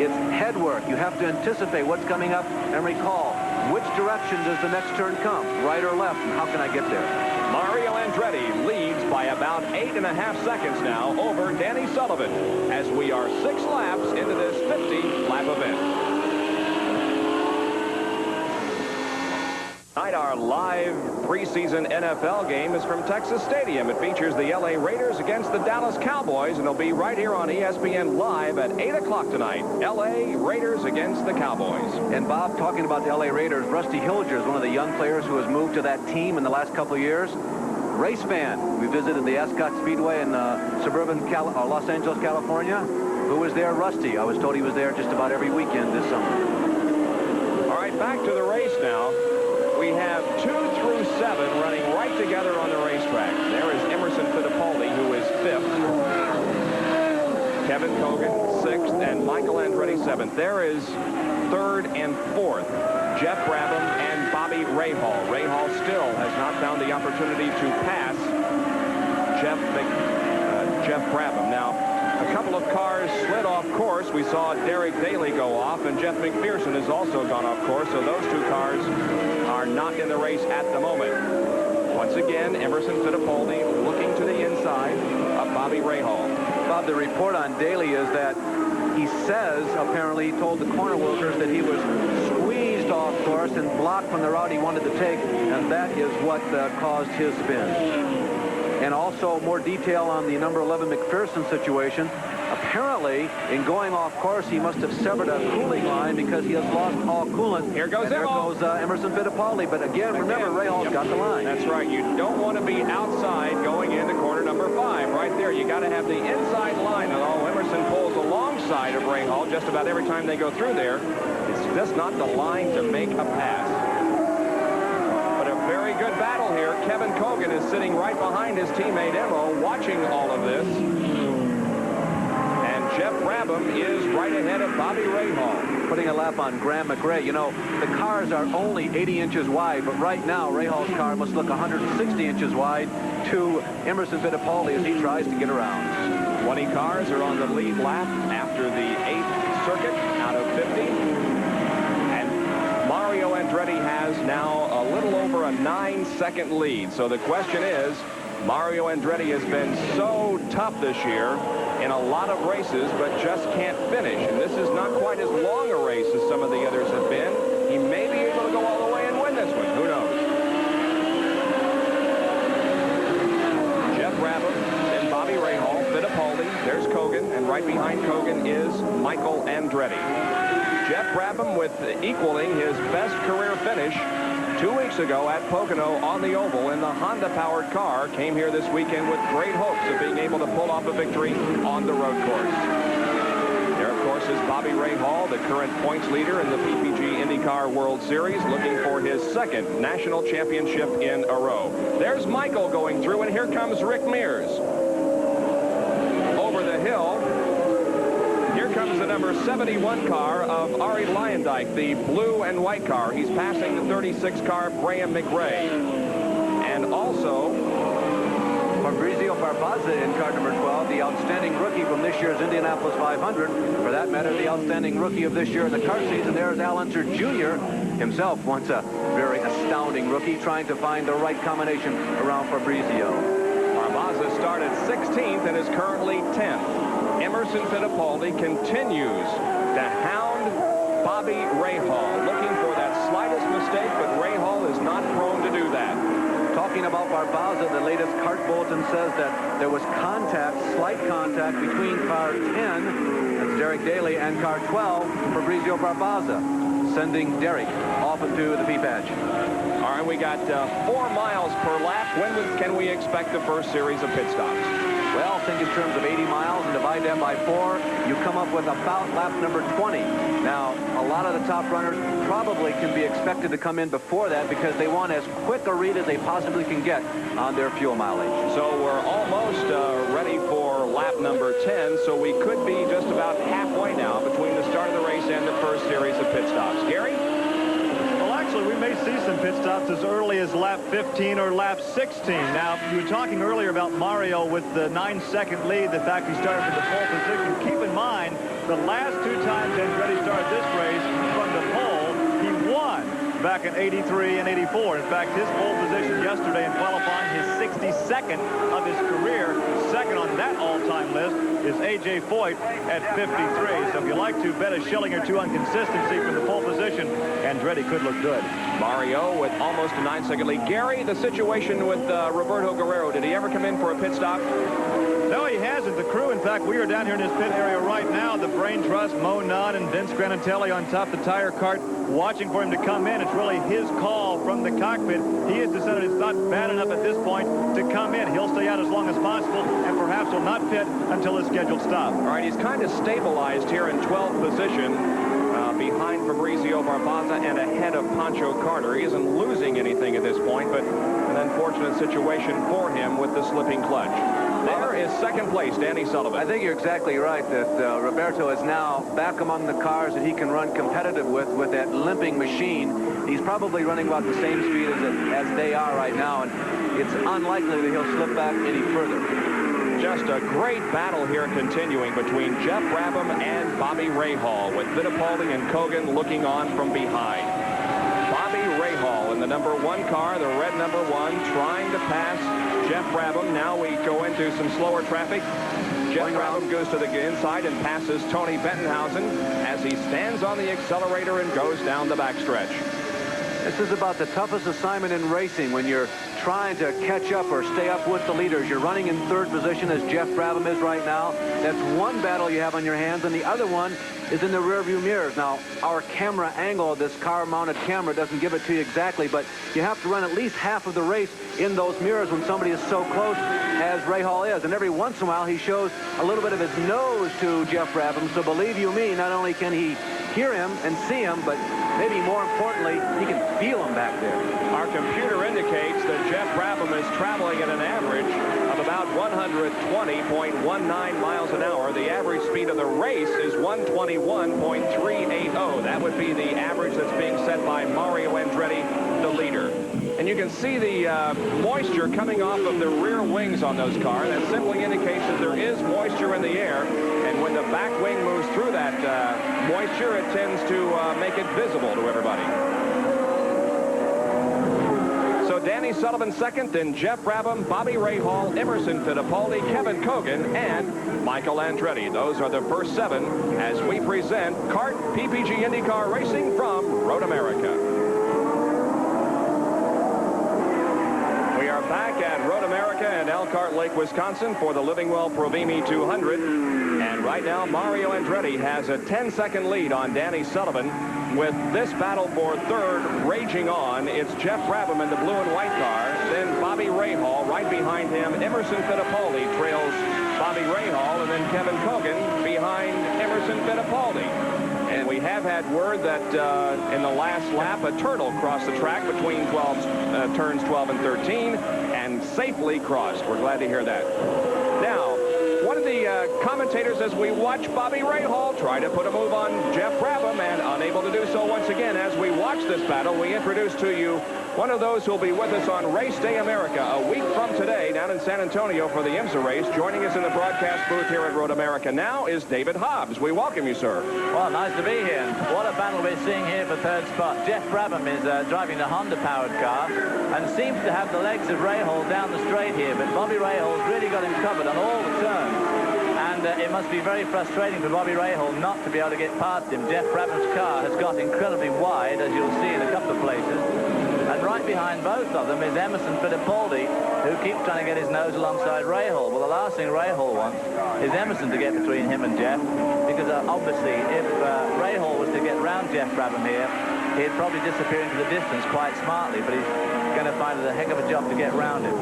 It's head work. You have to anticipate what's coming up and recall which direction does the next turn come, right or left, and how can I get there? Mario Andretti leads by about 8.5 seconds now over Danny Sullivan as we are 6 laps into this 50-lap event. Tonight, our live preseason NFL game is from Texas Stadium. It features the LA Raiders against the Dallas Cowboys, and it'll be right here on ESPN Live at 8 o'clock tonight. LA Raiders against the Cowboys. And Bob, talking about the LA Raiders, Rusty Hilger is one of the young players who has moved to that team in the last couple of years. Race fan. We visited the Ascot Speedway in suburban Los Angeles, California. Who was there? Rusty. I was told he was there just about every weekend this summer. All right, back to the race now. We have 2 through 7 running right together on the racetrack. There is Emerson Fittipaldi, who is 5th. Kevin Kogan, 6th, and Michael Andretti, 7th. There is 3rd and 4th. Jeff Brabham and Bobby Rahal. Rahal still has not found the opportunity to pass Jeff Brabham. Now, a couple of cars slid off course. We saw Derek Daly go off, and Jeff McPherson has also gone off course, so those 2 cars are not in the race at the moment. Once again, Emerson Fittipaldi looking to the inside of Bobby Rahal. Bob, the report on Daly is that He says, apparently, he told the corner workers that he was squeezed off course and blocked from the route he wanted to take, and that is what caused his spin. And also more detail on the number 11 McPherson situation. Apparently, in going off course, he must have severed a cooling line because he has lost all coolant. Here goes Emerson Fittipaldi. But again, remember, Rahal got the line. That's right. You don't want to be outside going into corner number 5. Right there, you got to have the inside line. Although Emerson pulls alongside of Rahal just about every time they go through there, it's just not the line to make a pass. But a very good battle here. Kevin Cogan is sitting right behind his teammate Emo, watching all of this. Jeff Brabham is right ahead of Bobby Rahal. Putting a lap on Graham McRae. You know, the cars are only 80 inches wide, but right now Rahal's car must look 160 inches wide to Emerson Fittipaldi as he tries to get around. 20 cars are on the lead lap after the 8th circuit out of 50. And Mario Andretti has now a little over a 9-second lead. So the question is, Mario Andretti has been so tough this year in a lot of races, but just can't finish. And this is not quite as long a race as some of the others have been. He may be able to go all the way and win this one. Who knows? Jeff Brabham, then Bobby Rahal, Fittipaldi, there's Cogan, and right behind Cogan is Michael Andretti. Jeff Brabham with equaling his best career finish 2 weeks ago at Pocono on the oval in the Honda-powered car, came here this weekend with great hopes of being able to pull off a victory on the road course. There, of course, is Bobby Rahal, the current points leader in the PPG IndyCar World Series, looking for his second national championship in a row. There's Michael going through, and here comes Rick Mears. Over the hill, here comes the number 71 car of Arie Luyendyk, the blue and white car. He's passing the 36 car, Graham McRae. And also Fabrizio Barbaza in car number 12, the outstanding rookie from this year's Indianapolis 500. For that matter, the outstanding rookie of this year in the car season. There's Al Unser Jr. himself, once a very astounding rookie, trying to find the right combination around Fabrizio. Barbaza started 16th and is currently 10th. Emerson Fittipaldi continues to hound Bobby Rahal, looking for that slightest mistake, but Rahal is not prone to do that. Talking about Barbaza, the latest cart bulletin says that there was contact, slight contact, between car 10, that's Derek Daly, and car 12, Fabrizio Barbaza, sending Derek off into the P-patch. All right, we got 4 miles per lap. When can we expect the first series of pit stops? Well, think in terms of 80 miles and divide that by 4, you come up with about lap number 20. Now, a lot of the top runners probably can be expected to come in before that because they want as quick a read as they possibly can get on their fuel mileage. So we're almost ready for lap number 10, so we could be just about halfway now between the start of the race and the first series of pit stops. Gary? We may see some pit stops as early as lap 15 or lap 16. Now, you were talking earlier about Mario with the 9-second lead, the fact he started from the pole position. Keep in mind, the last 2 times Andretti started this race from the pole, he won back in 83 and 84. In fact, his pole position yesterday in qualifying, his 62nd of his career. Second on that all-time list is A.J. Foyt at 53. So if you like to bet a shilling or two on consistency from the pole position, Andretti could look good. Mario with almost a 9-second lead. Gary, the situation with Roberto Guerrero, did he ever come in for a pit stop? No, he hasn't. The crew, in fact, we are down here in this pit area right now. The Brain Trust, Mo Nunn, and Vince Granatelli on top of the tire cart watching for him to come in. It's really his call from the cockpit. He has decided it's not bad enough at this point to come in. He'll stay out as long as possible and perhaps will not pit until his scheduled stop. All right, he's kind of stabilized here in 12th position behind Fabrizio Barbaza and ahead of Pancho Carter. He isn't losing anything at this point, but an unfortunate situation for him with the slipping clutch. There is second place, Danny Sullivan. I think you're exactly right that Roberto is now back among the cars that he can run competitive with that limping machine. He's probably running about the same speed as they are right now, and it's unlikely that he'll slip back any further. Just a great battle here continuing between Jeff Brabham and Bobby Rahal, with Fittipaldi and Cogan looking on from behind. Bobby Rahal in the number 1 car, the red number 1, trying to pass Jeff Brabham. Now we go into some slower traffic. Jeff Brabham goes to the inside and passes Tony Bentonhausen as he stands on the accelerator and goes down the backstretch. This is about the toughest assignment in racing when you're trying to catch up or stay up with the leaders. You're running in third position as Jeff Brabham is right now. That's one battle you have on your hands, and the other one is in the rearview mirrors. Now, our camera angle, this car-mounted camera, doesn't give it to you exactly, but you have to run at least half of the race in those mirrors when somebody is so close as Rahal is. And every once in a while, he shows a little bit of his nose to Jeff Brabham. So believe you me, not only can he hear him and see him, but maybe more importantly, he can feel him back there. Our computer indicates that Jeff Brabham is traveling at an average of about 120.19 miles an hour. The average speed of the race is 121.380. That would be the average that's being set by Mario Andretti, the leader. And you can see the moisture coming off of the rear wings on those cars. That simply indicates that there is moisture in the air. And when the back wing moves through that moisture, it tends to make it visible to everybody. So Danny Sullivan second, then Jeff Brabham, Bobby Rahal, Emerson Fittipaldi, Kevin Kogan, and Michael Andretti. Those are the first 7 as we present CART PPG IndyCar Racing from Road America. Back at Road America in Elkhart Lake, Wisconsin for the Livingwell Provimi 200. And right now, Mario Andretti has a 10-second lead on Danny Sullivan. With this battle for third raging on, it's Jeff Brabham in the blue and white car. Then Bobby Rahal right behind him. Emerson Fittipaldi trails Bobby Rahal, and then Kevin Kogan behind Emerson Fittipaldi. And we have had word that in the last lap, a turtle crossed the track between turns 12 and 13 and safely crossed. We're glad to hear that. Now, one of the commentators, as we watch Bobby Rahal try to put a move on Jeff Brabham and unable to do so once again, as we watch this battle, we introduce to you one of those who will be with us on Race Day America a week from today down in San Antonio for the IMSA race. Joining us in the broadcast booth here at Road America now is David Hobbs. We welcome you, sir. Well, nice to be here. What a battle we're seeing here for third spot. Jeff Brabham is driving the Honda-powered car and seems to have the legs of Rahal down the straight here, but Bobby Rahal's really got him covered on all the turns. And it must be very frustrating for Bobby Rahal not to be able to get past him. Jeff Brabham's car has got incredibly wide, as you'll see in a couple of places. And right behind both of them is Emerson Fittipaldi, who keeps trying to get his nose alongside Rahal. Well, the last thing Rahal wants is Emerson to get between him and Jeff, because obviously if Rahal was to get round Jeff Brabham here, he'd probably disappear into the distance quite smartly, but he's going to find it a heck of a job to get round him.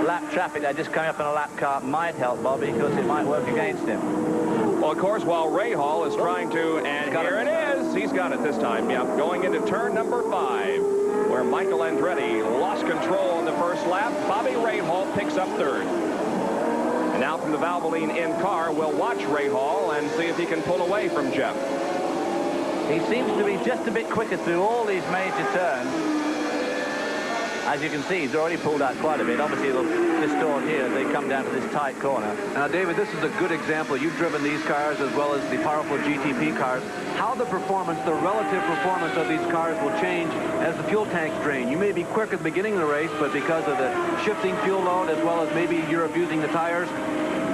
Lap traffic, just coming up in a lap car might help Bobby, because it might work against him. Well, of course, while Rahal is trying to, and here it is. He's got it this time. Yep, going into turn number 5, where Michael Andretti lost control on the first lap. Bobby Rahal picks up third. And now from the Valvoline in car, we'll watch Rahal and see if he can pull away from Jeff. He seems to be just a bit quicker through all these major turns. As you can see, he's already pulled out quite a bit. Obviously, it'll distort here as they come down to this tight corner. Now, David, this is a good example. You've driven these cars as well as the powerful GTP cars. How the performance, the relative performance of these cars will change as the fuel tanks drain. You may be quick at the beginning of the race, but because of the shifting fuel load, as well as maybe you're abusing the tires,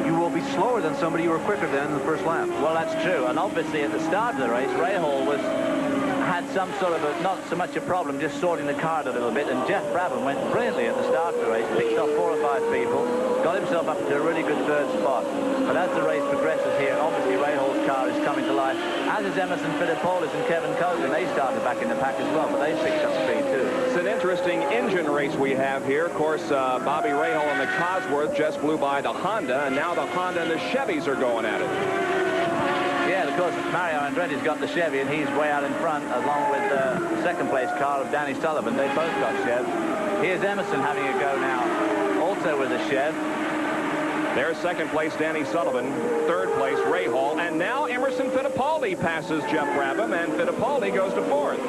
you will be slower than somebody you were quicker than in the first lap. Well, that's true. And obviously, at the start of the race, Rahal had some sort of not so much a problem, just sorting the car a little bit, and Jeff Brabham went brilliantly at the start of the race, picked off 4 or 5 people, got himself up to a really good third spot. But as the race progresses here, obviously Rahal's car is coming to life, as is Emerson Fittipaldi's and Kevin Kogan. They started back in the pack as well, but they picked up speed too. It's an interesting engine race we have here. Of course, Bobby Rahal and the Cosworth just blew by the Honda, and now the Honda and the Chevys are going at it. Yeah, of course, Mario Andretti's got the Chevy, and he's way out in front, along with the second-place car of Danny Sullivan. They both got Chev. Here's Emerson having a go now, also with a Chev. There's second place Danny Sullivan, third place Rahal, and now Emerson Fittipaldi passes Jeff Brabham, and Fittipaldi goes to fourth.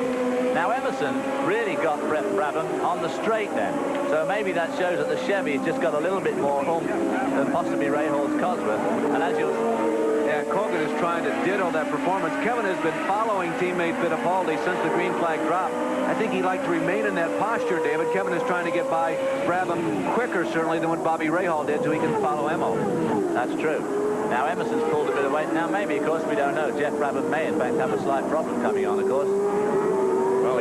Now Emerson really got Brabham on the straight then, so maybe that shows that the Chevy's just got a little bit more oomph than possibly Rahal's Cosworth. And as you'll Kogan is trying to ditto that performance. Kevin has been following teammate Fittipaldi since the green flag dropped. I think he'd like to remain in that posture, David. Kevin is trying to get by Brabham quicker, certainly, than what Bobby Rahal did, so he can follow Emo. That's true. Now, Emerson's pulled a bit of weight. Now, maybe, of course, we don't know. Jeff Brabham may, in fact, have a slight problem coming on, of course. Well,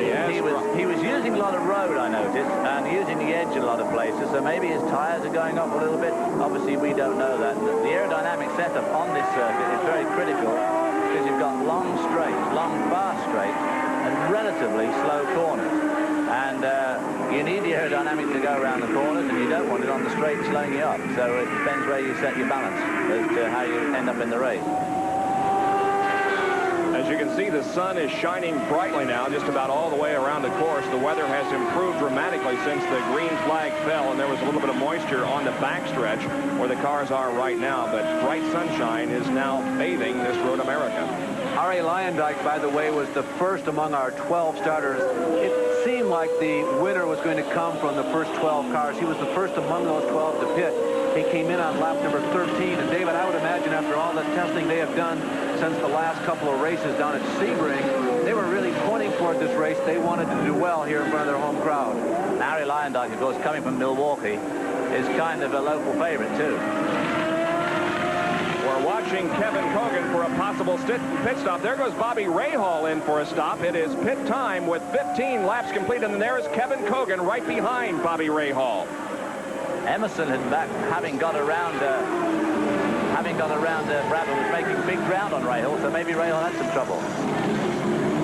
He was using a lot of road, I noticed, and using the edge in a lot of places, so maybe his tires are going up a little bit. Obviously, we don't know that. The aerodynamic setup on this circuit is very critical because you've got long straights, long fast straights, and relatively slow corners. And you need the aerodynamic to go around the corners, and you don't want it on the straight slowing you up. So it depends where you set your balance as to how you end up in the race. As you can see, the sun is shining brightly now just about all the way around the course. The weather has improved dramatically since the green flag fell, and there was a little bit of moisture on the backstretch where the cars are right now. But bright sunshine is now bathing this Road America. R.A. Lyondike, by the way, was the first among our 12 starters. It seemed like the winner was going to come from the first 12 cars. He was the first among those 12 to pit. He came in on lap number 13. And, David, I would imagine after all the testing they have done since the last couple of races down at Sebring, they were really pointing toward this race. They wanted to do well here in front of their home crowd. Harry Lyondike, of course, coming from Milwaukee, is kind of a local favorite, too. We're watching Kevin Kogan for a possible pit stop. There goes Bobby Rahal in for a stop. It is pit time with 15 laps complete, and there's Kevin Kogan right behind Bobby Rahal. Emerson, having got around Brabham, was making big ground on Rahal, so maybe Rahal had some trouble.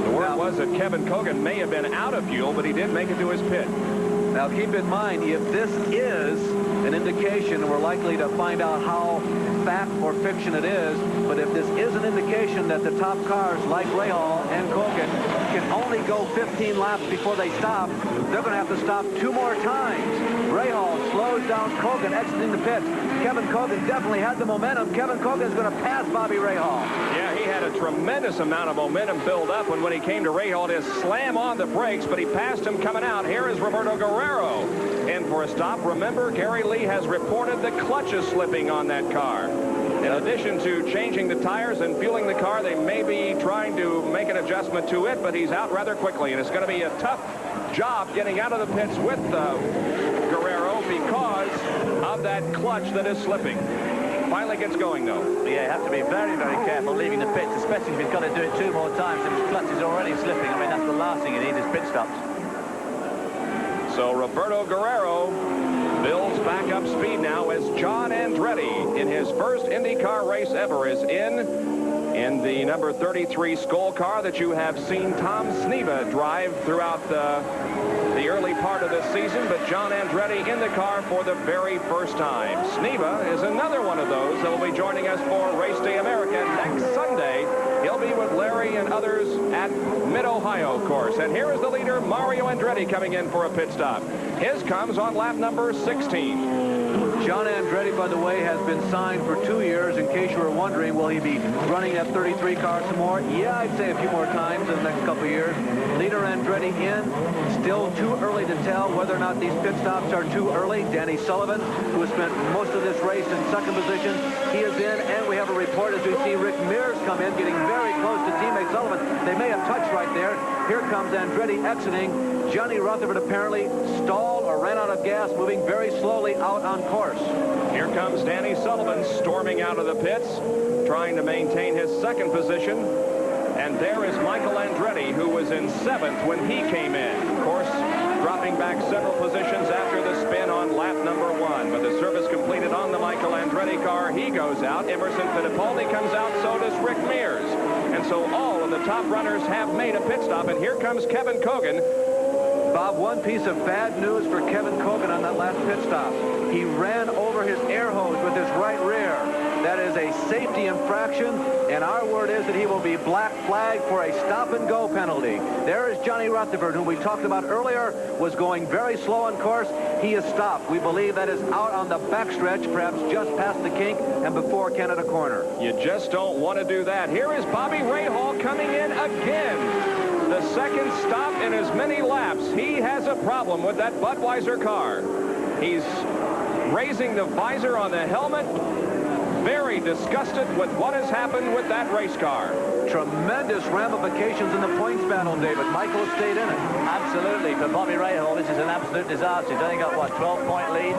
The word was that Kevin Kogan may have been out of fuel, but he did make it to his pit. Now, keep in mind, if this is an indication, we're likely to find out how fact or fiction it is, but if this is an indication that the top cars, like Rahal and Kogan, can only go 15 laps before they stop, they're going to have to stop 2 more times. Rahal slows down Kogan exiting the pits. Kevin Kogan definitely had the momentum. Kevin Kogan is going to pass Bobby Rahal. Yeah, he had a tremendous amount of momentum build up, and when he came to Rahal, to slam on the brakes, but he passed him coming out. Here is Roberto Guerrero in for a stop. Remember, Gary Lee has reported the clutches slipping on that car. In addition to changing the tires and fueling the car, they may be trying to make an adjustment to it, but he's out rather quickly, and it's going to be a tough job getting out of the pits with Guerrero because of that clutch that is slipping. Finally gets going, though. Yeah, you have to be very, very careful leaving the pits, especially if he's got to do it 2 more times and his clutch is already slipping. I mean, that's the last thing you need is pit stops. So Roberto Guerrero builds back up speed now as John Andretti, in his first IndyCar race ever, is in the number 33 Skoal car that you have seen Tom Sneva drive throughout the early part of this season, but John Andretti in the car for the very first time. Sneva is another one of those that will be joining us for Race Day America next Sunday. He'll be with Larry and others at Mid-Ohio course. And here is the leader, Mario Andretti, coming in for a pit stop. His comes on lap number 16. John Andretti, by the way, has been signed for 2 years. In case you were wondering, will he be running that 33 car some more? Yeah, I'd say a few more times in the next couple of years. Leader Andretti in. Still too early to tell whether or not these pit stops are too early. Danny Sullivan, who has spent most of this race in second position, he is in. And we have a report as we see Rick Mears come in, getting very close to teammate Sullivan. They may have touched right there. Here comes Andretti exiting. Johnny Rutherford apparently stalled or ran out of gas, moving very slowly out on course. Here comes Danny Sullivan storming out of the pits, trying to maintain his second position. And there is Michael Andretti, who was in 7th when he came in. Of course, dropping back several positions after the spin on lap number 1. But the service completed on the Michael Andretti car. He goes out. Emerson Fittipaldi comes out. So does Rick Mears. And so all of the top runners have made a pit stop. And here comes Kevin Kogan. Bob, one piece of bad news for Kevin Kogan on that last pit stop. He ran over his air hose with his right rear. That is a safety infraction, and our word is that he will be black flagged for a stop-and-go penalty. There is Johnny Rutherford, whom we talked about earlier, was going very slow on course. He is stopped. We believe that is out on the backstretch, perhaps just past the kink and before Canada Corner. You just don't want to do that. Here is Bobby Rahal coming in again. The second stop in as many laps. He has a problem with that Budweiser car. He's raising the visor on the helmet. very disgusted with what has happened with that race car. Tremendous ramifications in the points battle, David. Michael stayed in it. Absolutely. For Bobby Rahal, this is an absolute disaster. He's only got, what, 12-point lead?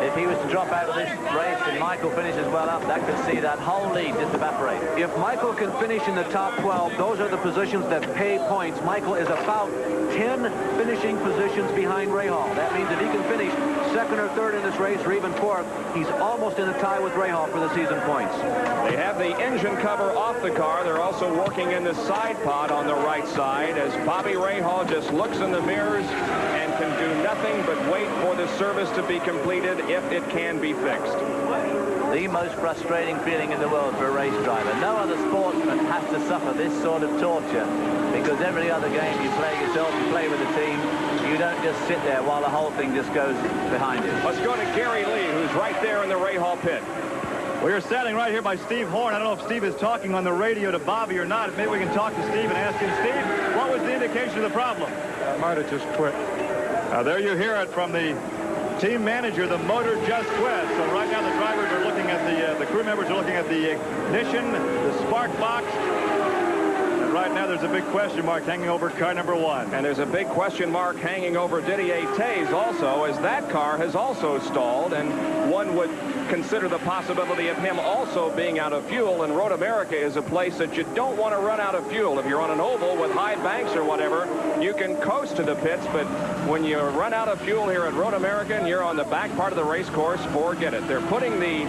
If he was to drop out of this race and Michael finishes well up, that could see that whole lead just evaporate. If Michael can finish in the top 12, those are the positions that pay points. Michael is about 10 finishing positions behind Rahal. That means if he can finish second or third in this race, or even fourth, he's almost in a tie with Rahal for the season points. They have the engine cover off the car. They're also working in the side pod on the right side as Bobby Rahal just looks in the mirrors and can do nothing but wait for the service to be completed if it can be fixed. The most frustrating feeling in the world for a race driver. No other sportsman has to suffer this sort of torture, because every other game you play yourself, you play with a team, you don't just sit there while the whole thing just goes behind you. Let's go to Gary Lee, who's right there in the Rahal pit. We are standing right here by Steve Horn. I don't know if Steve is talking on the radio to Bobby or not. Maybe we can talk to Steve and ask him, Steve, what was the indication of the problem? I might have just quit. There you hear it from the team manager. The motor just quit. So right now the drivers are looking at the crew members are looking at the ignition, the spark box. And right now there's a big question mark hanging over car number 1. And there's a big question mark hanging over Didier Tays also, as that car has also stalled, and one would consider the possibility of him also being out of fuel. And Road America is a place that you don't want to run out of fuel. If you're on an oval with high banks or whatever, you can coast to the pits, but when you run out of fuel here at Road America and you're on the back part of the race course, forget it. They're putting the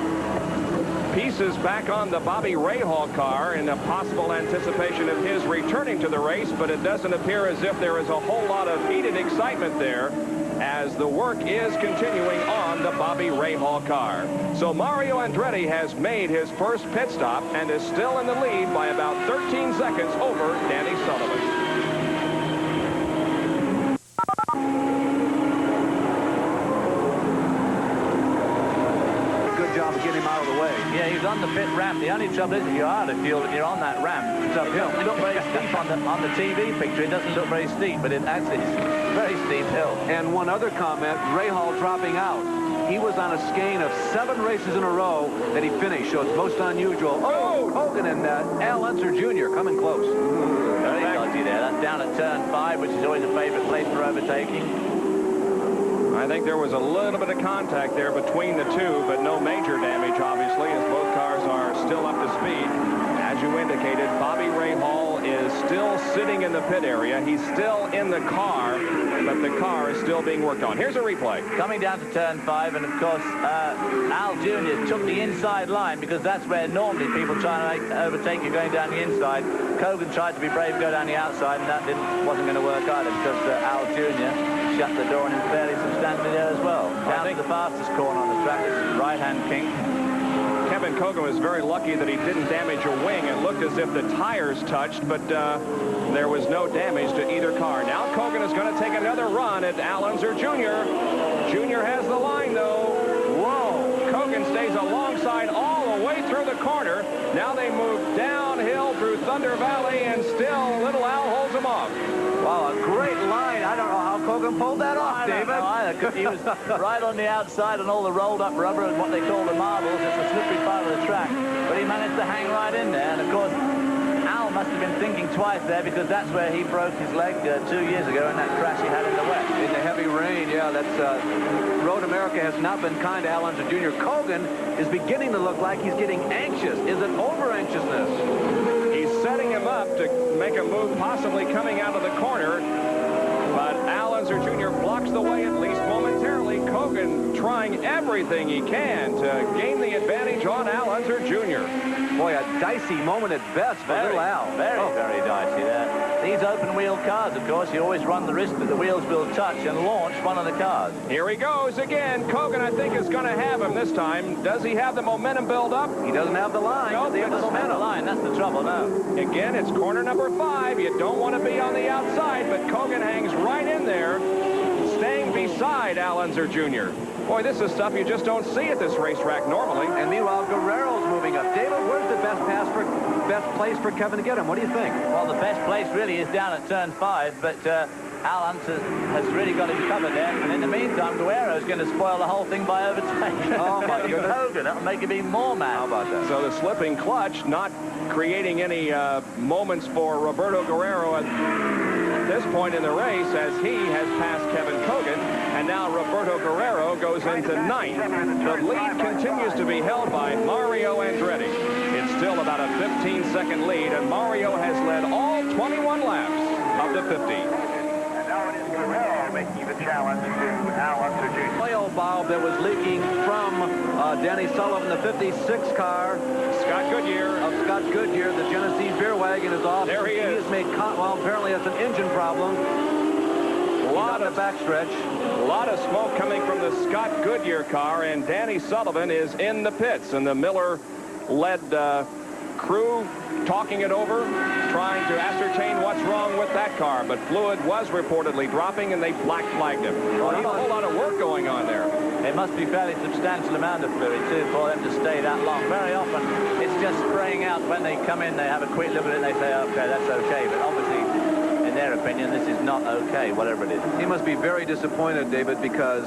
pieces back on the Bobby Rahal car in a possible anticipation of his returning to the race, but it doesn't appear as if there is a whole lot of heated excitement there, as the work is continuing on the Bobby Rahal car. So Mario Andretti has made his first pit stop and is still in the lead by about 13 seconds over Danny Sullivan. Good job of getting him out of the way. Yeah, he's on the pit ramp. The only trouble is if you're out of fuel and you're on that ramp, it's uphill. It doesn't look very steep on the TV picture. It doesn't look very steep, but it actually is a very steep hill. And one other comment, Rahal dropping out. He was on a skein of 7 races in a row that he finished, so it's most unusual. Oh, Hogan and Al Unser Jr. coming close. Very dodgy there. That's down at turn 5, which is always a favorite place for overtaking. I think there was a little bit of contact there between the two, but no major damage, obviously, as both cars are still up to speed. As you indicated, Bobby Rahal is still sitting in the pit area. He's still in the car, but the car is still being worked on. Here's a replay. Coming down to turn 5, and of course, Al Jr. took the inside line, because that's where normally people try to overtake you going down the inside. Kogan tried to be brave, go down the outside, and that wasn't going to work either, because Al Jr. shut the door on him fairly substantially there as well. Down to the fastest corner on the track, it's right-hand kink. Kevin Kogan was very lucky that he didn't damage a wing. It looked as if the tires touched, but there was no damage to either car. Now Kogan is going to take another run at Al Unser Jr. Jr. has the line, though. Whoa! Kogan stays alongside all the way through the corner. Now they move downhill through Thunder Valley, and still little Al holds him off. Wow, a great line. I don't know how Kogan pulled that off, David. I don't know either. He was right on the outside and all the rolled up rubber and what they call the marbles. It's a slippery part of the track. But he managed to hang right in there. And of course, Al must have been thinking twice there, because that's where he broke his leg 2 years ago in that crash he had in the wet. In the heavy rain, yeah, that's Road America has not been kind to Al Unser Jr. Kogan is beginning to look like he's getting anxious. Is it over-anxiousness? He's setting him up to make a move, possibly coming out of the corner. But Al Unser Jr. blocks the way, at least momentarily. Kogan trying everything he can to gain the advantage on Al Unser Jr. Boy, a dicey moment at best for little Al. Very dicey there. These open-wheel cars, of course, you always run the risk that the wheels will touch and launch one of the cars. Here he goes again. Kogan, I think, is going to have him this time. Does he have the momentum build up? He doesn't have the line. No, he doesn't have the line. That's the trouble now. Again, it's corner number 5. You don't want to be on the outside, but Kogan hangs right in there, staying beside Al Unser Jr. Boy, this is stuff you just don't see at this racetrack normally. And meanwhile, Guerrero's moving up. David, where's the best place for Kevin to get him? What do you think? Well, the best place really is down at turn 5, but Al Unser has really got him covered there. And in the meantime, Guerrero's going to spoil the whole thing by overtaking. Oh, my goodness. Hogan. That'll make him even more mad. How about that? So the slipping clutch not creating any moments for Roberto Guerrero at this point in the race, as he has passed Kevin Kogan, and now Roberto Guerrero goes into ninth. The lead continues to be held by Mario Andretti. It's still about a 15-second lead, and Mario has led all 21 laps of the 50. And now it is Guerrero making the challenge to Al Unser Jr. Oil valve that was leaking from Danny Sullivan, the 56 car. Scott Goodyear. Of Scott Goodyear. The Genesee beer wagon is off. There he is. He has made, well, apparently it's an engine problem. A lot of backstretch. A lot of smoke coming from the Scott Goodyear car, and Danny Sullivan is in the pits, and the Miller-led crew talking it over, trying to ascertain what's wrong with that car. But fluid was reportedly dropping, and they black flagged him. Well, a whole lot of work going on there. It must be a fairly substantial amount of fluid, too, for them to stay that long. Very often, it's just spraying out. When they come in, they have a quick look at it, and they say, okay, that's okay. But obviously, in their opinion, this is not okay, whatever it is. He must be very disappointed, David, because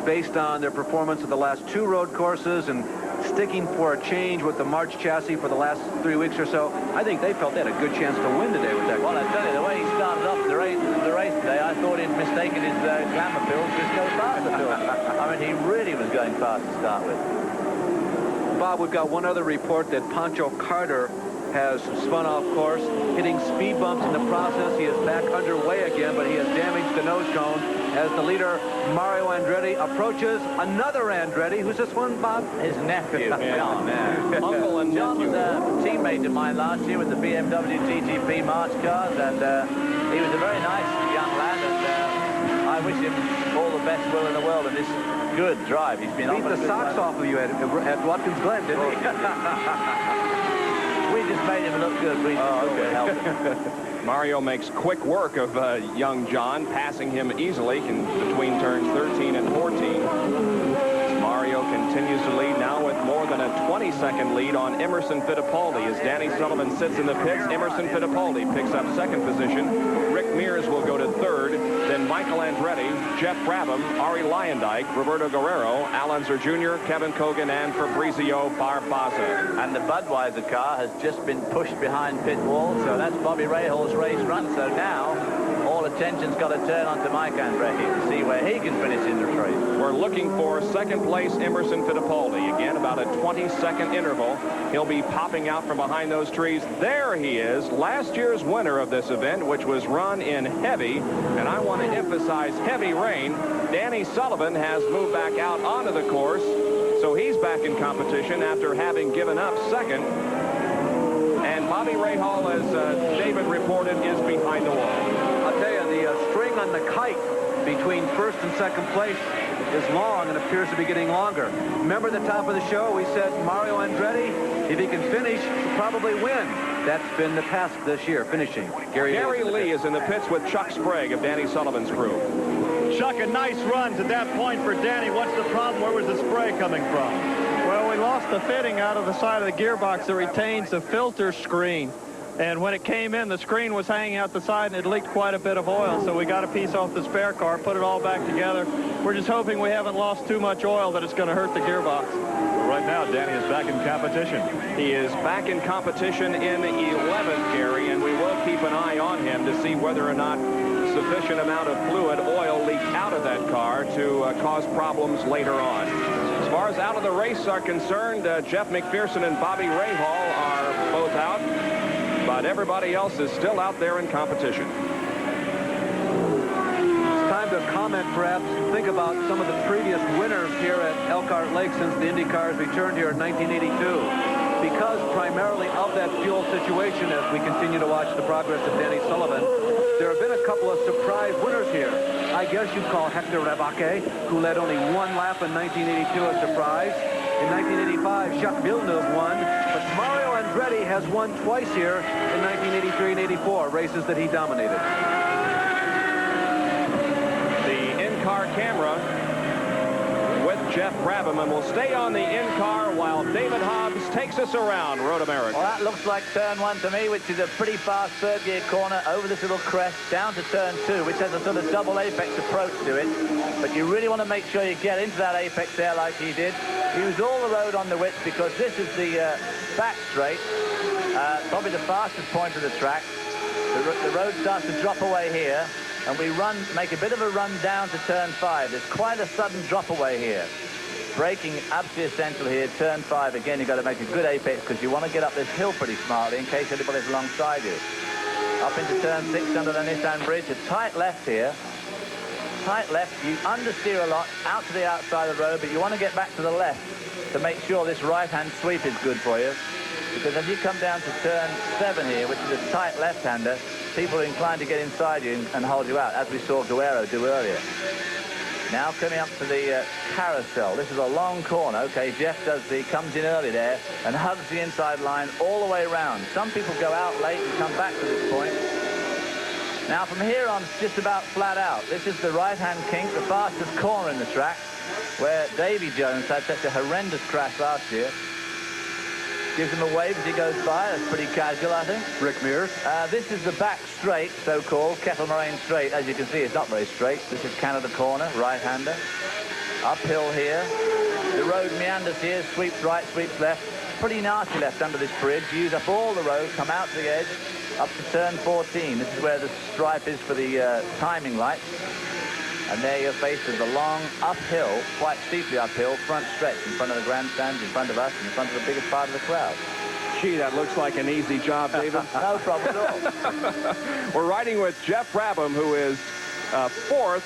based on their performance at the last 2 road courses and sticking for a change with the March chassis for the last 3 weeks or so, I think they felt they had a good chance to win today with that. Well, I tell you, the way he started off the race today, I thought he'd mistaken his glamour pills, just go faster pills. I mean, he really was going fast to start with. Bob, we've got one other report that Pancho Carter has spun off course, hitting speed bumps in the process. He is back underway again, but he has damaged the nose cone as the leader, Mario Andretti, approaches another Andretti. Who's this one, Bob? His nephew, John. Uncle and John nephew. was a teammate of mine last year with the BMW GTP March cars, and he was a very nice young lad, and I wish him all the best will in the world in this good drive. He's been Beat the socks off of you at Watkins Glen, didn't he? We just made him look good. We just help him. Mario makes quick work of young John, passing him easily between turns 13 and 14. Mario continues to lead now with more than a 20-second lead on Emerson Fittipaldi. As Danny Sullivan sits in the pits, Emerson Fittipaldi picks up second position. Rick Mears will go to third. Then Michael Andretti, Jeff Brabham, Ari Leyendijk, Roberto Guerrero, Al Unser Jr., Kevin Kogan, and Fabrizio Barbaza. And the Budweiser car has just been pushed behind pit wall, so that's Bobby Rahall's race run. So now all attention's got to turn on to Mike Andretti to see where he can finish in the race. We're looking for second place Emerson Fittipaldi. Again, about a 20-second interval. He'll be popping out from behind those trees. There he is, last year's winner of this event, which was run in heavy, and I want to emphasize heavy rain. Danny Sullivan has moved back out onto the course, so he's back in competition after having given up second. And Bobby Rahal, as David reported, is behind the wall. I'll tell you, the string on the kite between first and second place is long and appears to be getting longer. Remember at the top of the show, we said Mario Andretti, if he can finish, he'll probably win. That's been the task this year, finishing. Gary Lee is in the pits with Chuck Sprague of Danny Sullivan's crew. Chuck, a nice run to that point for Danny. What's the problem? Where was the spray coming from? Well, we lost the fitting out of the side of the gearbox that retains the filter screen. And when it came in, the screen was hanging out the side, and it leaked quite a bit of oil. So we got a piece off the spare car, put it all back together. We're just hoping we haven't lost too much oil that it's going to hurt the gearbox. Right now, Danny is back in competition. He is back in competition in 11th, Gary, and we will keep an eye on him to see whether or not sufficient amount of fluid oil leaked out of that car to cause problems later on. As far as out of the race are concerned, Jeff McPherson and Bobby Rahal are both out, but everybody else is still out there in competition. It's time to comment, perhaps, think about some of the previous winners here at Elkhart Lake since the Indy cars returned here in 1982. Because primarily of that fuel situation, as we continue to watch the progress of Danny Sullivan, there have been a couple of surprise winners here. I guess you'd call Hector Rebaque, who led only one lap in 1982, a surprise. In 1985, Jacques Villeneuve won, but Mario Andretti has won twice here in 1983 and 84, races that he dominated. The in-car camera with Jeff Brabham, and will stay on the in-car while David Hobbs takes us around Road America. Well, that looks like turn 1 to me, which is a pretty fast third-gear corner over this little crest down to turn 2, which has a sort of double apex approach to it. But you really want to make sure you get into that apex there like he did. Use all the road on the width because this is the back straight, probably the fastest point of the track. The road starts to drop away here, and we make a bit of a run down to turn 5. There's quite a sudden drop away here. Braking absolutely essential here. Turn 5, again, you've got to make a good apex because you want to get up this hill pretty smartly in case anybody's alongside you. Up into turn 6 under the Nissan bridge. A tight left here. Tight left. You understeer a lot out to the outside of the road, but you want to get back to the left to make sure this right-hand sweep is good for you. Because as you come down to turn 7 here, which is a tight left-hander, people are inclined to get inside you and hold you out, as we saw Guerrero do earlier. Now coming up to the carousel. This is a long corner. Okay, Jeff comes in early there and hugs the inside line all the way around. Some people go out late and come back to this point. Now from here on, it's just about flat out. This is the right-hand kink, the fastest corner in the track, where Davy Jones had such a horrendous crash last year. Gives him a wave as he goes by. That's pretty casual, I think. Rick Mears. This is the back straight, so-called Kettle Moraine straight. As you can see, it's not very straight. This is Canada corner, right-hander. Uphill here. The road meanders here, sweeps right, sweeps left. Pretty nasty left under this bridge. Use up all the road, come out to the edge, up to turn 14. This is where the stripe is for the timing lights. And there you're faced with the long uphill, quite steeply uphill, front stretch in front of the grandstands, in front of us, in front of the biggest part of the crowd. Gee, that looks like an easy job, David. No problem at all. We're riding with Jeff Brabham, who is 4th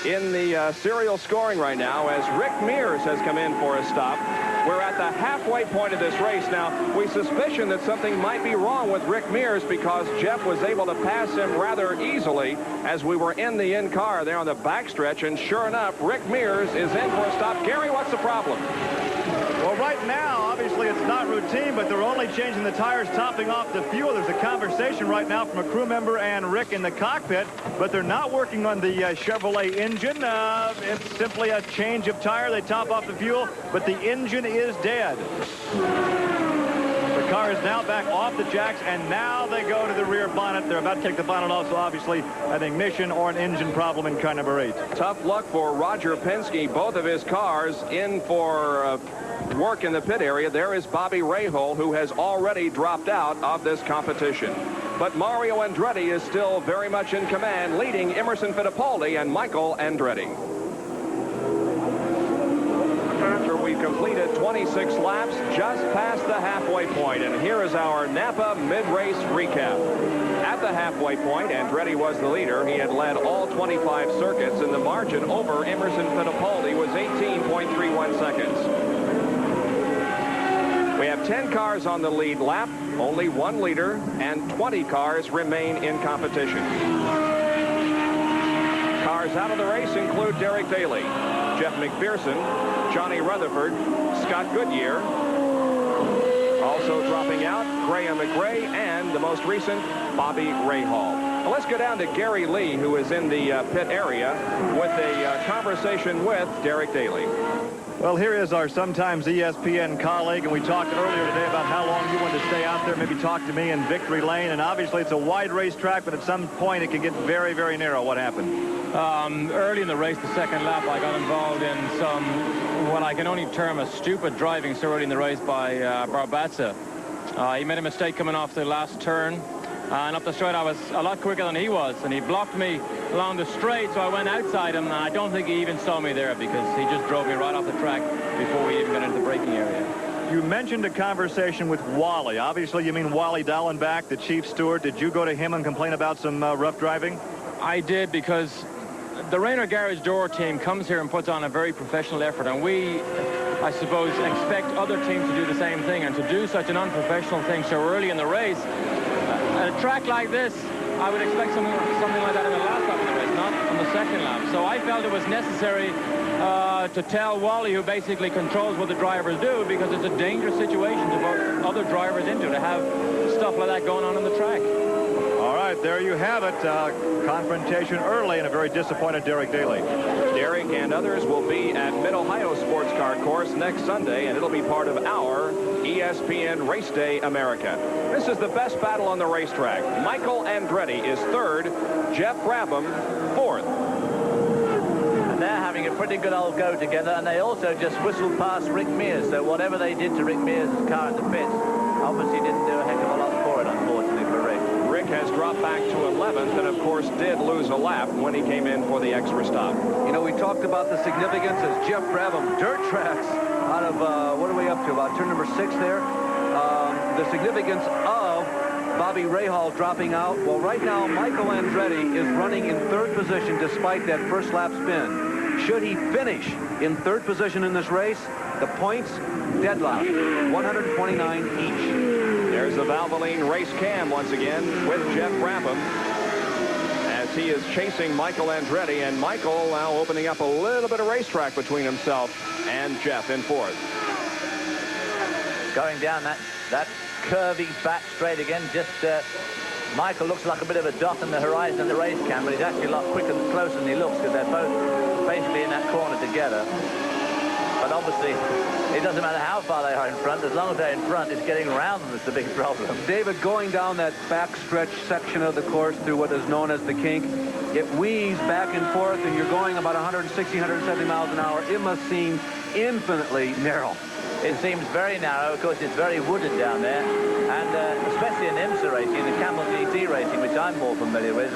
in the serial scoring right now, as Rick Mears has come in for a stop. We're at the halfway point of this race now. We suspicion that something might be wrong with Rick Mears because Jeff was able to pass him rather easily as we were in the in-car there on the backstretch, and sure enough, Rick Mears is in for a stop. Gary, what's the problem? Well, right now, obviously, it's not routine, but they're only changing the tires, topping off the fuel. There's a conversation right now from a crew member and Rick in the cockpit, but they're not working on the Chevrolet engine. It's simply a change of tire. They top off the fuel, but the engine is dead. The car is now back off the jacks, and now they go to the rear bonnet. They're about to take the bonnet off, so obviously an ignition or an engine problem in car number 8. Tough luck for Roger Penske. Both of his cars in for work in the pit area. There is Bobby Rahal, who has already dropped out of this competition. But Mario Andretti is still very much in command, leading Emerson Fittipaldi and Michael Andretti. After we've completed 26 laps, just past the halfway point, and here is our Napa mid-race recap. At the halfway point, Andretti was the leader. He had led all 25 circuits, and the margin over Emerson Fittipaldi was 18.31 seconds. We have 10 cars on the lead lap, only one leader, and 20 cars remain in competition. Cars out of the race include Derek Daly, Jeff McPherson, Johnny Rutherford, Scott Goodyear. Also dropping out, Graham McRae, and the most recent, Bobby Rahal. Well, let's go down to Gary Lee, who is in the pit area, with a conversation with Derek Daly. Well, here is our sometimes ESPN colleague, and we talked earlier today about how long you wanted to stay out there, maybe talk to me in victory lane, and obviously it's a wide racetrack, but at some point it can get very, very narrow. What happened? Early in the race, the second lap, I got involved in some, what I can only term a stupid driving so early in the race by Barbatza. He made a mistake coming off the last turn, and up the straight I was a lot quicker than he was, and he blocked me along the straight, so I went outside him, and I don't think he even saw me there because he just drove me right off the track before we even got into the braking area. You mentioned a conversation with Wally. Obviously, you mean Wally Dallenbach, the chief steward. Did you go to him and complain about some rough driving? I did, because the Rayner Garage Door team comes here and puts on a very professional effort, and we, I suppose, expect other teams to do the same thing, and to do such an unprofessional thing so early in the race, at a track like this, I would expect something like that in the last lap of the race, not on the second lap. So I felt it was necessary to tell Wally, who basically controls what the drivers do, because it's a dangerous situation to put other drivers into, to have stuff like that going on the track. All right, there you have it. Confrontation early and a very disappointed Derek Daly. Derek and others will be at Middle Ohio Sports Car Course next Sunday, and it'll be part of our ESPN Race Day America. This is the best battle on the racetrack. Michael Andretti is third, Jeff Brabham fourth. And they're having a pretty good old go together, and they also just whistled past Rick Mears, so whatever they did to Rick Mears' car in the pits obviously didn't do a heck of a lot for it, unfortunately, for Rick. Rick has dropped back to 11th and, of course, did lose a lap when he came in for the extra stop. You know, we talked about the significance as Jeff Brabham, dirt tracks out of, what are we up to, about turn number 6 there? The significance of Bobby Rahal dropping out. Well, right now, Michael Andretti is running in third position despite that first lap spin. Should he finish in third position in this race, the points deadlock, 129 each. There's the Valvoline race cam once again with Jeff Brabham as he is chasing Michael Andretti, and Michael now opening up a little bit of racetrack between himself and Jeff in fourth. Going down that curvy back straight again, just Michael looks like a bit of a dot on the horizon of the race cam, but he's actually a lot quicker and closer than he looks because they're both basically in that corner together. But obviously, it doesn't matter how far they are in front. As long as they're in front, it's getting around them that's the big problem. David, going down that backstretch section of the course through what is known as the kink, it weaves back and forth, and you're going about 160, 170 miles an hour. It must seem infinitely narrow. It seems very narrow. Of course, it's very wooded down there. And especially in IMSA racing, the Camel GT racing, which I'm more familiar with,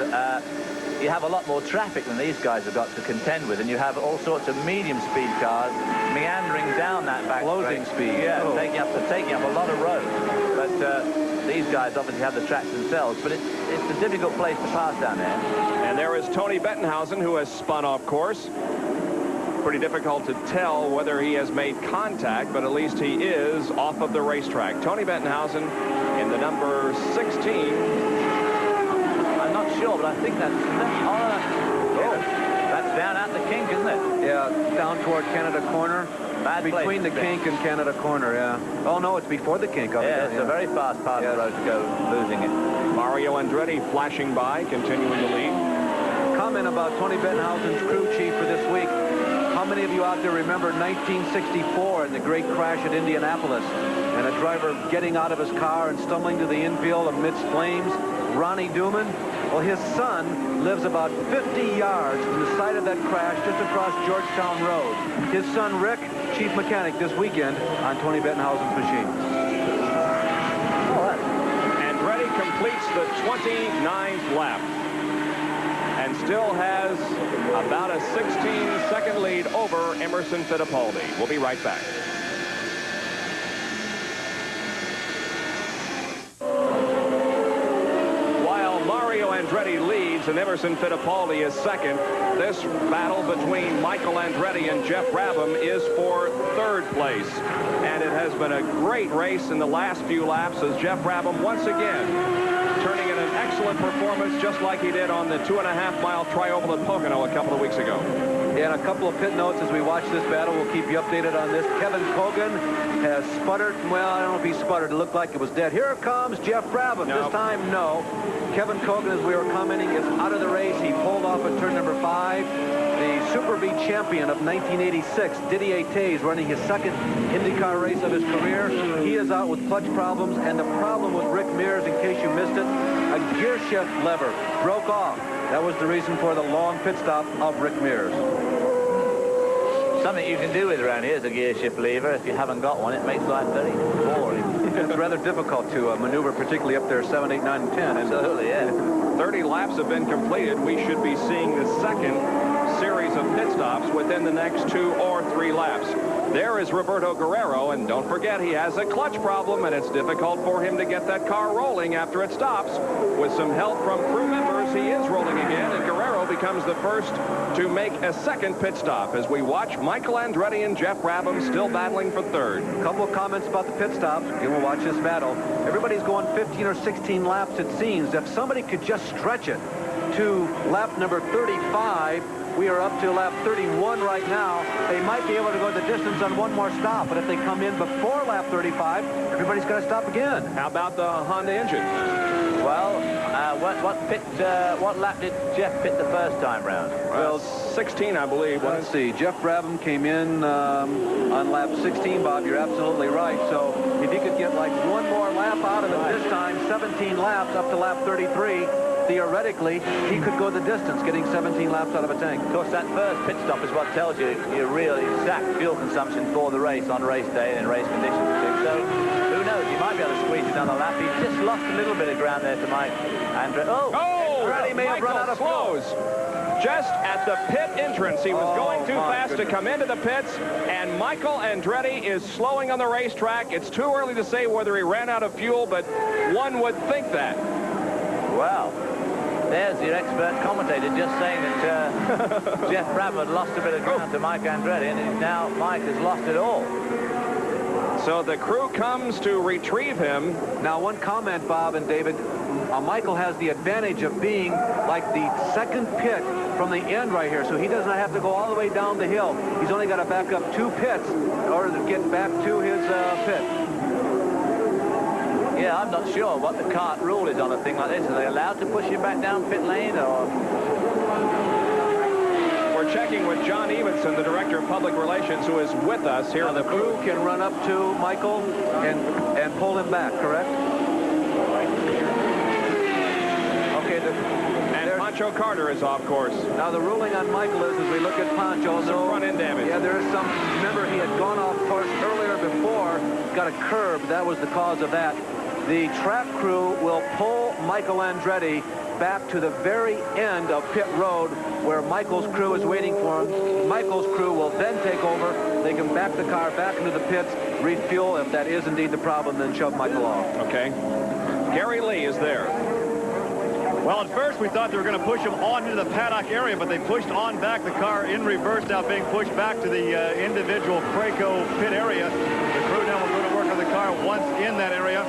you have a lot more traffic than these guys have got to contend with, and you have all sorts of medium-speed cars meandering down that back Closing speed. Yeah, oh. taking up a lot of road. But these guys obviously have the tracks themselves, but it's a difficult place to pass down there. And there is Tony Bettenhausen, who has spun off course. Pretty difficult to tell whether he has made contact, but at least he is off of the racetrack. Tony Bettenhausen in the number 16. I'm not sure, but I think that's down at the kink, isn't it? Yeah, down toward Canada Corner. Between the kink and Canada Corner, yeah. Oh, no, it's before the kink. Yeah, it's a very fast part of the road to go, losing it. Mario Andretti flashing by, continuing the lead. Comment about Tony Bettenhausen's crew chief for this week. How many of you out there remember 1964 and the great crash at Indianapolis and a driver getting out of his car and stumbling to the infield amidst flames? Ronnie Duman? Well, his son lives about 50 yards from the site of that crash just across Georgetown Road. His son, Rick, chief mechanic this weekend on Tony Bettenhausen's machine. Andretti completes the 29th lap and still has about a 16-second lead over Emerson Fittipaldi. We'll be right back. Andretti leads and Emerson Fittipaldi is second. This battle between Michael Andretti and Jeff Brabham is for third place. And it has been a great race in the last few laps as Jeff Brabham once again turning in an excellent performance just like he did on the 2.5-mile tri-oval at Pocono a couple of weeks ago. Yeah, and a couple of pit notes as we watch this battle. We'll keep you updated on this. Kevin Cogan has sputtered. Well, I don't know if he sputtered. It looked like it was dead. Here comes Jeff Brabham. No. This time, no. Kevin Cogan, as we were commenting, is out of the race. He pulled off at turn number 5. The Super B champion of 1986, Didier Tays, running his second IndyCar race of his career. He is out with clutch problems, and the problem with Rick Mears, in case you missed it, a gear shift lever broke off. That was the reason for the long pit stop of Rick Mears. Something you can do with around here is a gear shift lever. If you haven't got one, it makes life very boring. It's rather difficult to maneuver, particularly up there 7, 8, 9, and 10. Absolutely, yeah. 30 laps have been completed. We should be seeing the second series of pit stops within the next 2 or 3 laps. There is Roberto Guerrero, and don't forget he has a clutch problem, and it's difficult for him to get that car rolling after it stops. With some help from crew members, he is rolling again, and Guerrero becomes the first to make a second pit stop as we watch Michael Andretti and Jeff Brabham still battling for third. A couple of comments about the pit stops. Again, we'll watch this battle. Everybody's going 15 or 16 laps, it seems. If somebody could just stretch it to lap number 35, we are up to lap 31 right now. They might be able to go the distance on one more stop, but if they come in before lap 35, everybody's got to stop again. How about the Honda engine? Well, what lap did Jeff pit the first time round? Well, 16, I believe. Let's see. Jeff Brabham came in on lap 16, Bob. You're absolutely right. So if he could get like one more lap out of it this time, 17 laps up to lap 33, theoretically, he could go the distance, getting 17 laps out of a tank. Of course, that first pit stop is what tells you your real exact fuel consumption for the race on race day and in race conditions too. So who knows? He might be able to squeeze another lap. He just lost a little bit of ground there to Mike Andretti. Oh, He may have run out of slows. Just at the pit entrance, he was going too fast to come into the pits, and Michael Andretti is slowing on the racetrack. It's too early to say whether he ran out of fuel, but one would think that. Wow. There's your expert commentator just saying that Jeff Brabham had lost a bit of ground to Mike Andretti, and now Mike has lost it all. So the crew comes to retrieve him. Now, one comment, Bob and David. Michael has the advantage of being like the second pit from the end right here, so he does not have to go all the way down the hill. He's only got to back up 2 pits in order to get back to his pit. Yeah, I'm not sure what the kart rule is on a thing like this. Are they allowed to push you back down pit lane, or? We're checking with John Evenson, the Director of Public Relations, who is with us here. Now, the crew can run up to Michael and pull him back, correct? Okay, and Pancho Carter is off course. Now, the ruling on Michael is, as we look at Pancho, some front end damage. Yeah, there is some. Remember, he had gone off course earlier before, got a curb. That was the cause of that. The track crew will pull Michael Andretti back to the very end of pit road where Michael's crew is waiting for him. Michael's crew will then take over. They can back the car back into the pits, refuel. If that is indeed the problem, then shove Michael off. Okay. Gary Lee is there. Well, at first we thought they were going to push him on into the paddock area, but they pushed on back the car in reverse, now being pushed back to the individual Craco pit area. The crew now will go to work on the car once in that area.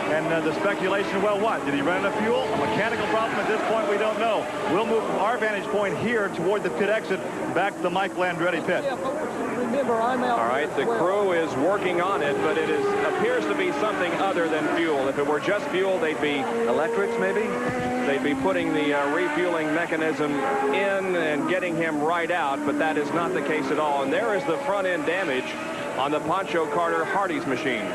And the speculation, well, what? Did he run out of fuel? A mechanical problem at this point, we don't know. We'll move from our vantage point here toward the pit exit back to the Michael Andretti pit. All right, the crew is working on it, but it appears to be something other than fuel. If it were just fuel, they'd be electrics, maybe? They'd be putting the refueling mechanism in and getting him right out, but that is not the case at all. And there is the front end damage on the Pancho Carter Hardy's machine.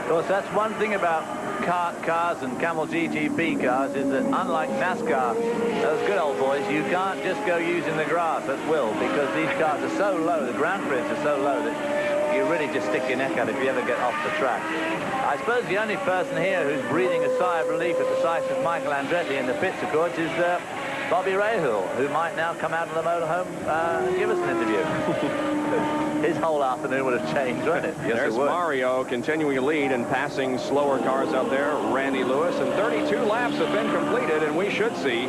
Of course, that's one thing about kart cars and Camel GTB cars, is that unlike NASCAR, those good old boys, you can't just go using the grass at will, because these cars are so low, the ground clearance is so low that you really just stick your neck out if you ever get off the track. I suppose the only person here who's breathing a sigh of relief at the sight of Michael Andretti in the pits, of course, is Bobby Rahal, who might now come out of the motorhome and give us an interview. His whole afternoon would have changed, wouldn't it? Yes, there's it would. Mario continuing to lead and passing slower cars out there. Randy Lewis, and 32 laps have been completed, and we should see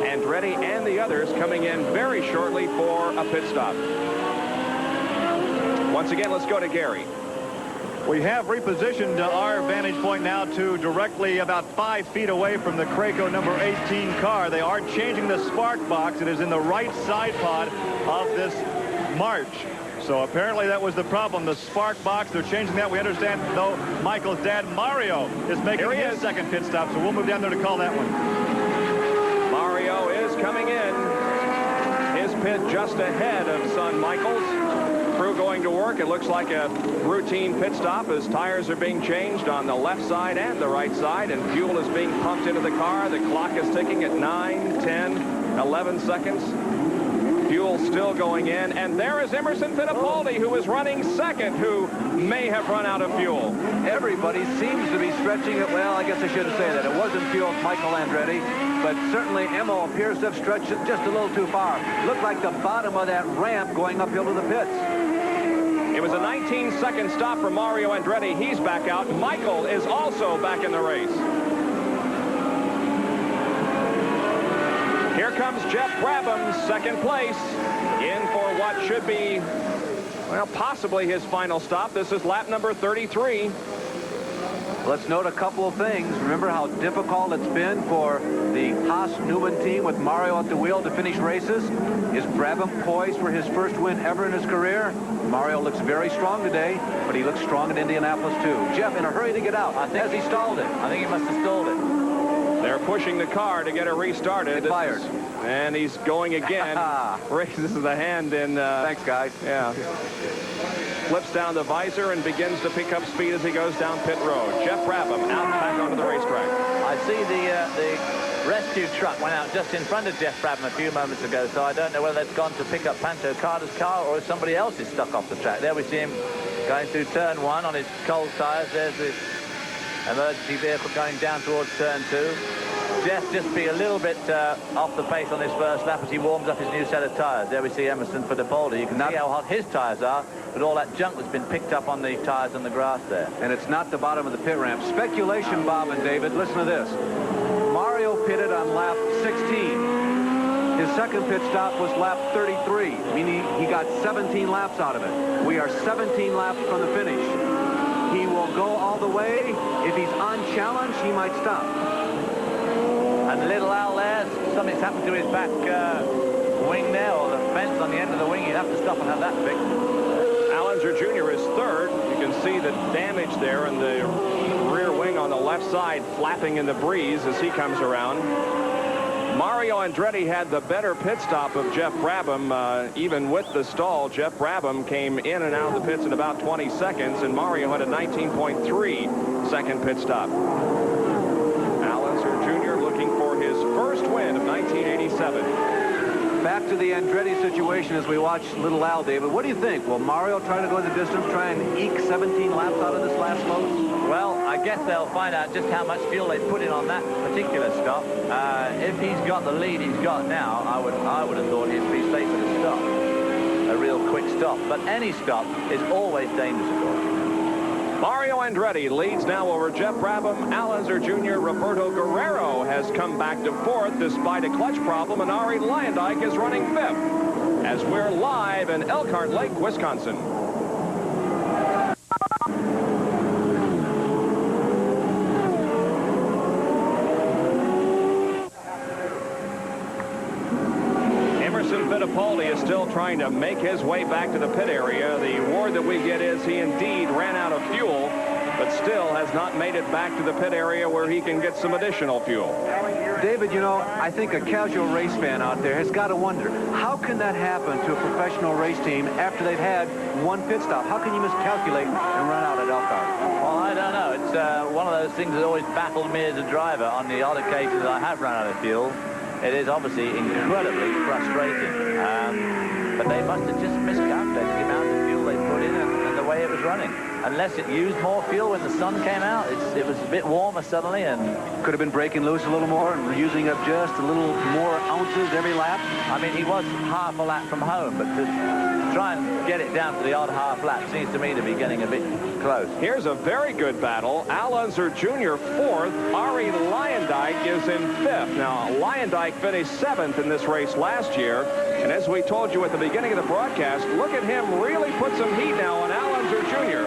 Andretti and the others coming in very shortly for a pit stop. Once again, let's go to Gary. We have repositioned our vantage point now to directly about 5 feet away from the Craco number 18 car. They are changing the spark box. It is in the right side pod of this March. So apparently that was the problem, the spark box. They're changing that. We understand, though, Michael's dad, Mario, is making his second pit stop. So we'll move down there to call that one. Mario is coming in. His pit just ahead of son Michael's. Crew going to work. It looks like a routine pit stop as tires are being changed on the left side and the right side, and fuel is being pumped into the car. The clock is ticking at 9, 10, 11 seconds. Fuel still going in, and there is Emerson Fittipaldi, who is running second, who may have run out of fuel. Everybody seems to be stretching it. Well, I guess I shouldn't say that. It wasn't fuel, Michael Andretti, but certainly Emo appears to have stretched it just a little too far. Looked like the bottom of that ramp going uphill to the pits. It was a 19-second stop for Mario Andretti. He's back out. Michael is also back in the race. Here comes Jeff Brabham, second place, in for what should be, well, possibly his final stop. This is lap number 33. Let's note a couple of things. Remember how difficult it's been for the Haas-Newman team with Mario at the wheel to finish races? Is Brabham poised for his first win ever in his career? Mario looks very strong today, but he looks strong in Indianapolis too. Jeff in a hurry to get out. Has he stalled it? I think he must have stalled it. They're pushing the car to get it restarted. It fired. And he's going again. Raises the hand in. Thanks, guys. Yeah. Flips down the visor and begins to pick up speed as he goes down pit road. Jeff Brabham out back onto the racetrack. I see the rescue truck went out just in front of Jeff Brabham a few moments ago, so I don't know whether it's gone to pick up Pancho Carter's car or if somebody else is stuck off the track. There we see him going through turn 1 on his cold tires. There's the emergency vehicle going down towards turn 2. Jeff just be a little bit off the pace on his first lap as he warms up his new set of tires. There we see Emerson Fittipaldi. You can see how hot his tires are, but all that junk that's been picked up on the tires and the grass there. And it's not the bottom of the pit ramp. Speculation, Bob and David. Listen to this. Mario pitted on lap 16. His second pit stop was lap 33, meaning he got 17 laps out of it. We are 17 laps from the finish. He will go all the way. If he's unchallenged, he might stop. And little Al there, something's happened to his back wing there, or the fence on the end of the wing. He'd have to stop and have that fixed. Al Unser Jr. is third. You can see the damage there in the rear wing on the left side, flapping in the breeze as he comes around. Mario Andretti had the better pit stop of Jeff Brabham. Even with the stall, Jeff Brabham came in and out of the pits in about 20 seconds, and Mario had a 19.3 second pit stop. Al Unser Jr. looking for his first win of 1987. Back to the Andretti situation as we watch little Al, David. What do you think? Will Mario try to go the distance, try and eke 17 laps out of this last load? Well, I guess they'll find out just how much fuel they put in on that particular stop. If he's got the lead he's got now, I would have thought he'd be safe at a stop. A real quick stop. But any stop is always dangerous, of course. Mario Andretti leads now over Jeff Brabham. Al Unser Jr. Roberto Guerrero has come back to fourth despite a clutch problem, and Ari Luyendyk is running fifth as we're live in Elkhart Lake, Wisconsin. Fittipaldi is still trying to make his way back to the pit area. The word that we get is he indeed ran out of fuel, but still has not made it back to the pit area where he can get some additional fuel. David, you know, I think a casual race fan out there has got to wonder, how can that happen to a professional race team after they've had one pit stop? How can you miscalculate and run out at Elkhart? Well, I don't know. It's one of those things that always baffled me as a driver on the odd occasions that I have run out of fuel. It is obviously incredibly frustrating. But they must have just miscalculated the amount of fuel they put in and the way it was running. Unless it used more fuel when the sun came out, it was a bit warmer suddenly, and could have been breaking loose a little more and using up just a little more ounces every lap. I mean, he was half a lap from home, but to try and get it down to the odd half lap seems to me to be getting a bit close. Here's a very good battle. Al Unser Jr. fourth. Ari Luyendyk is in fifth. Now, Luyendyk finished seventh in this race last year, and as we told you at the beginning of the broadcast, look at him really put some heat now on Al Unser Jr.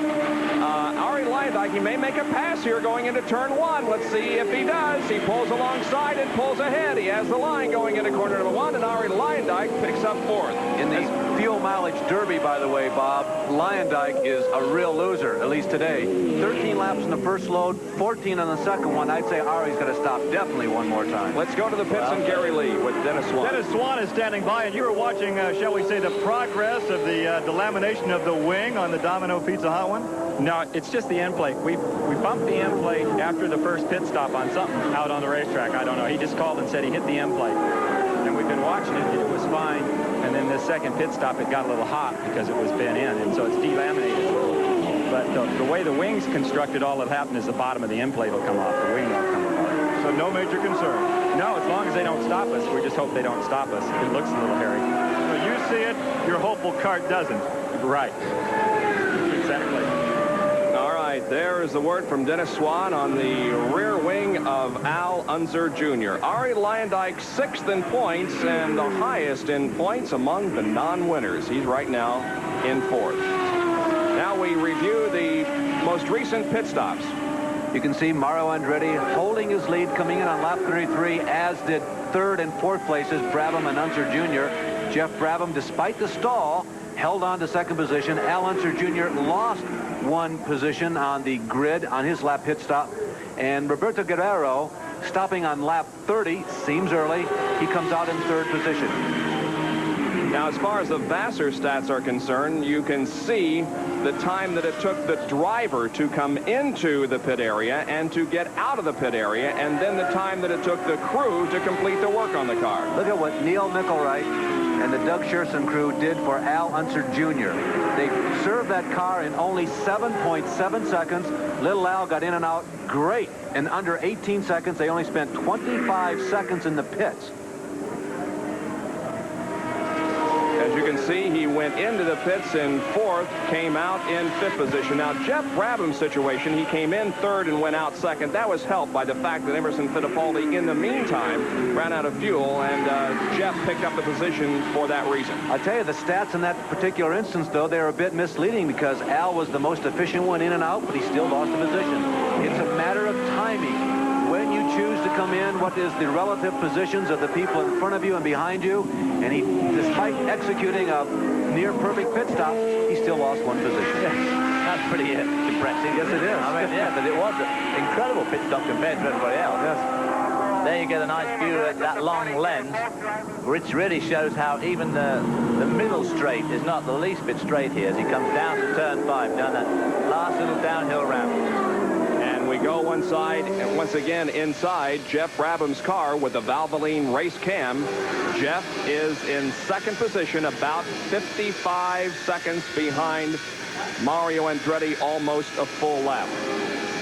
Ari Luyendyk, he may make a pass here going into turn 1. Let's see if he does. He pulls alongside and pulls ahead. He has the line going into corner number 1, and Ari Luyendyk picks up fourth. In the fuel mileage derby, by the way, Bob, Luyendyk is a real loser, at least today. 13 laps in the first load, 14 on the second one. I'd say Ari's got to stop definitely one more time. Let's go to the pits and Gary Lee with Dennis Swan. Dennis Swan is standing by, and you were watching, shall we say, the progress of the delamination of the wing on the Domino Pizza Hot One? No, it's just the end plate. We bumped the end plate after the first pit stop on something out on the racetrack. I don't know. He just called and said he hit the end plate. And we've been watching it, and it was fine. And then this second pit stop, it got a little hot because it was bent in, and so it's delaminated. But the way the wing's constructed, all that'll happen is the bottom of the end plate will come off. The wing won't come apart. So no major concern? No, as long as they don't stop us. We just hope they don't stop us. It looks a little hairy. So you see it, your hopeful cart doesn't. Right. Exactly. There is the word from Dennis Swan on the rear wing of Al Unser Jr. Ari Luyendyk sixth in points and the highest in points among the non-winners. He's right now in fourth. Now we review the most recent pit stops. You can see Mario Andretti holding his lead coming in on lap 33, as did third and fourth places Brabham and Unser Jr. Jeff Brabham, despite the stall, held on to second position. Al Unser Jr. lost one position on the grid on his lap pit stop, and Roberto Guerrero stopping on lap 30. Seems early. He comes out in third position. Now, as far as the Vassar stats are concerned, you can see the time that it took the driver to come into the pit area and to get out of the pit area, and then the time that it took the crew to complete the work on the car. Look at what Neil Mickelwright and the Doug Sherson crew did for Al Unser Jr. They served that car in only 7.7 seconds. Little Al got in and out great. In under 18 seconds, they only spent 25 seconds in the pits. As you can see, he went into the pits in fourth, came out in fifth position. Now, Jeff Brabham's situation, he came in third and went out second. That was helped by the fact that Emerson Fittipaldi, in the meantime, ran out of fuel, and Jeff picked up the position for that reason. I tell you, the stats in that particular instance, though, they're a bit misleading because Al was the most efficient one in and out, but he still lost the position. It's a matter of timing. When you choose to come in, what is the relative positions of the people in front of you and behind you? And he, despite executing a near-perfect pit stop, he still lost one position. That's pretty depressing. Yes, it is. I mean, yeah, but it was an incredible pit stop compared to everybody else. Yes. There you get a nice view at that long lens, which really shows how even the middle straight is not the least bit straight here as he comes down to turn 5, down that last little downhill ramp. We go one side, and once again inside Jeff Brabham's car with the Valvoline race cam. Jeff is in second position, about 55 seconds behind Mario Andretti, almost a full lap.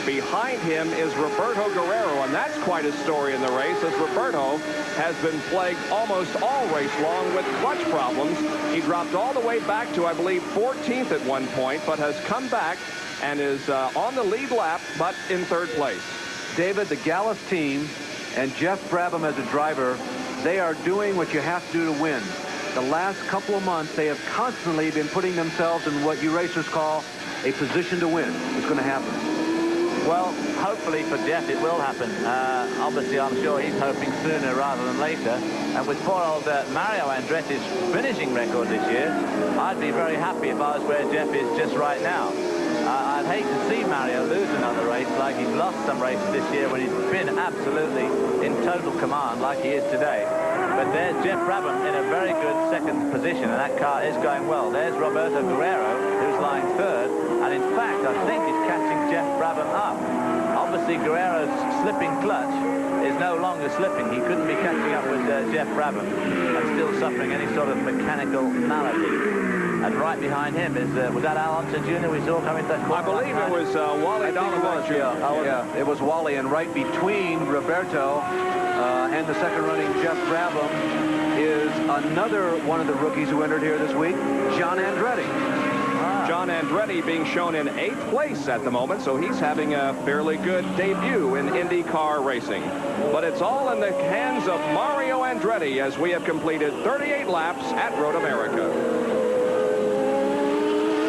Behind him is Roberto Guerrero, and that's quite a story in the race, as Roberto has been plagued almost all race long with clutch problems. He dropped all the way back to, I believe, 14th at one point, but has come back and is on the lead lap, but in third place. David, the Gallus team and Jeff Brabham as a driver, they are doing what you have to do to win. The last couple of months, they have constantly been putting themselves in what you racers call a position to win. It's going to happen. Well, hopefully for Jeff it will happen. Obviously, I'm sure he's hoping sooner rather than later. And with poor old Mario Andretti's finishing record this year, I'd be very happy if I was where Jeff is just right now. I'd hate to see Mario lose another race like he's lost some races this year when he's been absolutely in total command like he is today. But there's Jeff Brabham in a very good second position, and that car is going well. There's Roberto Guerrero, who's lying third, and in fact, I think he's catching Jeff Brabham up. Obviously, Guerrero's slipping clutch is no longer slipping. He couldn't be catching up with Jeff Brabham and still suffering any sort of mechanical malady. And right behind him is, was that Al Unser Jr. we saw coming to that corner? I believe it was Wally Donovan. Yeah, it was Wally, and right between Roberto and the second running Jeff Brabham is another one of the rookies who entered here this week, John Andretti. John Andretti being shown in 8th place at the moment, so he's having a fairly good debut in IndyCar racing. But it's all in the hands of Mario Andretti as we have completed 38 laps at Road America.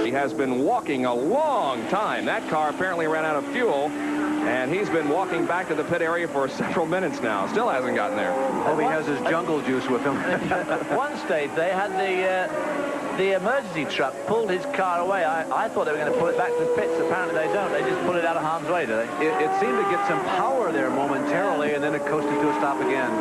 He has been walking a long time. That car apparently ran out of fuel, and he's been walking back to the pit area for several minutes now. Still hasn't gotten there. Oh, he has his jungle juice with him. At one stage, they had the emergency truck pulled his car away. I thought they were going to pull it back to the pits. Apparently they don't. They just pull it out of harm's way, do they? It seemed to get some power there momentarily, and then it coasted to a stop again.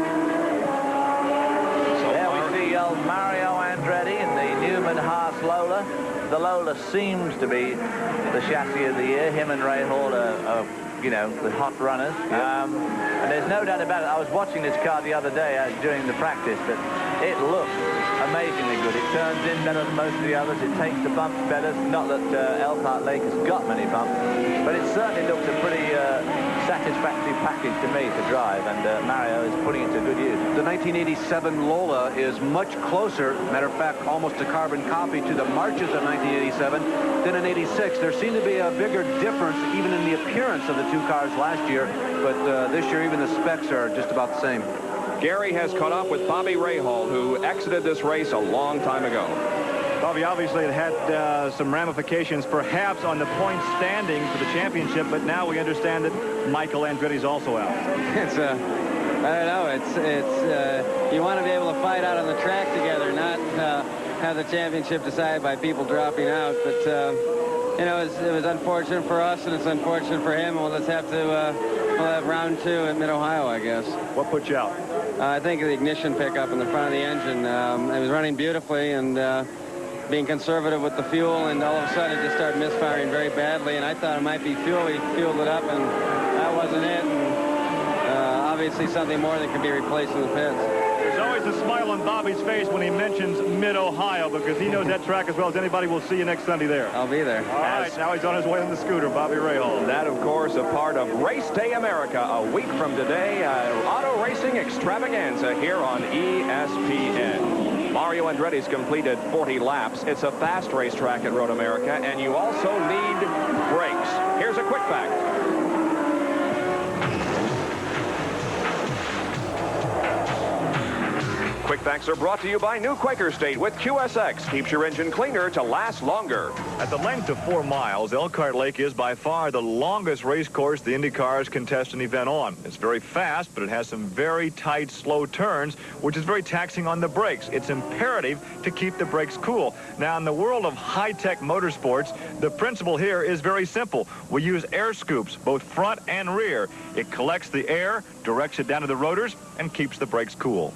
So there we see old Mario Andretti in the Newman Haas Lola. The Lola seems to be the chassis of the year. Him and Ray Hall are you know, the hot runners. And there's no doubt about it. I was watching this car the other day during the practice, but it looks amazingly good. It turns in better than most of the others. It takes the bumps better. Not that Elkhart Lake has got many bumps, but it certainly looks a pretty satisfactory package to me to drive, and Mario is putting it to good use. The 1987 Lola is much closer, matter of fact, almost a carbon copy to the Marches of 1987 than in 86. There seemed to be a bigger difference even in the appearance of the two cars last year, but this year even the specs are just about the same. Gary has caught up with Bobby Rahal, who exited this race a long time ago. Bobby, obviously it had some ramifications perhaps on the point standing for the championship, but now we understand that Michael Andretti's also out. It's I don't know, it's you want to be able to fight out on the track together, not have the championship decided by people dropping out, but you know, it was unfortunate for us, and it's unfortunate for him. We'll just have to, we'll have round 2 at Mid-Ohio, I guess. What put you out? I think the ignition pickup in the front of the engine. It was running beautifully and being conservative with the fuel, and all of a sudden it just started misfiring very badly, and I thought it might be fuel. He fueled it up, and that wasn't it, and obviously something more that could be replaced in the pits. There's always a smile on Bobby's face when he mentions Mid-Ohio, because he knows that track as well as anybody. We'll see you next Sunday there. I'll be there. All right, now he's on his way on the scooter, Bobby Rahal. That, of course, a part of Race Day America. A week from today, auto racing extravaganza here on ESPN. Mario Andretti's completed 40 laps. It's a fast racetrack at Road America, and you also need brakes. Here's a quick fact. Quick facts are brought to you by New Quaker State with QSX. Keeps your engine cleaner to last longer. At the length of 4 miles, Elkhart Lake is by far the longest race course the Indy cars contest an event on. It's very fast, but it has some very tight, slow turns, which is very taxing on the brakes. It's imperative to keep the brakes cool. Now, in the world of high-tech motorsports, the principle here is very simple. We use air scoops, both front and rear. It collects the air, directs it down to the rotors, and keeps the brakes cool.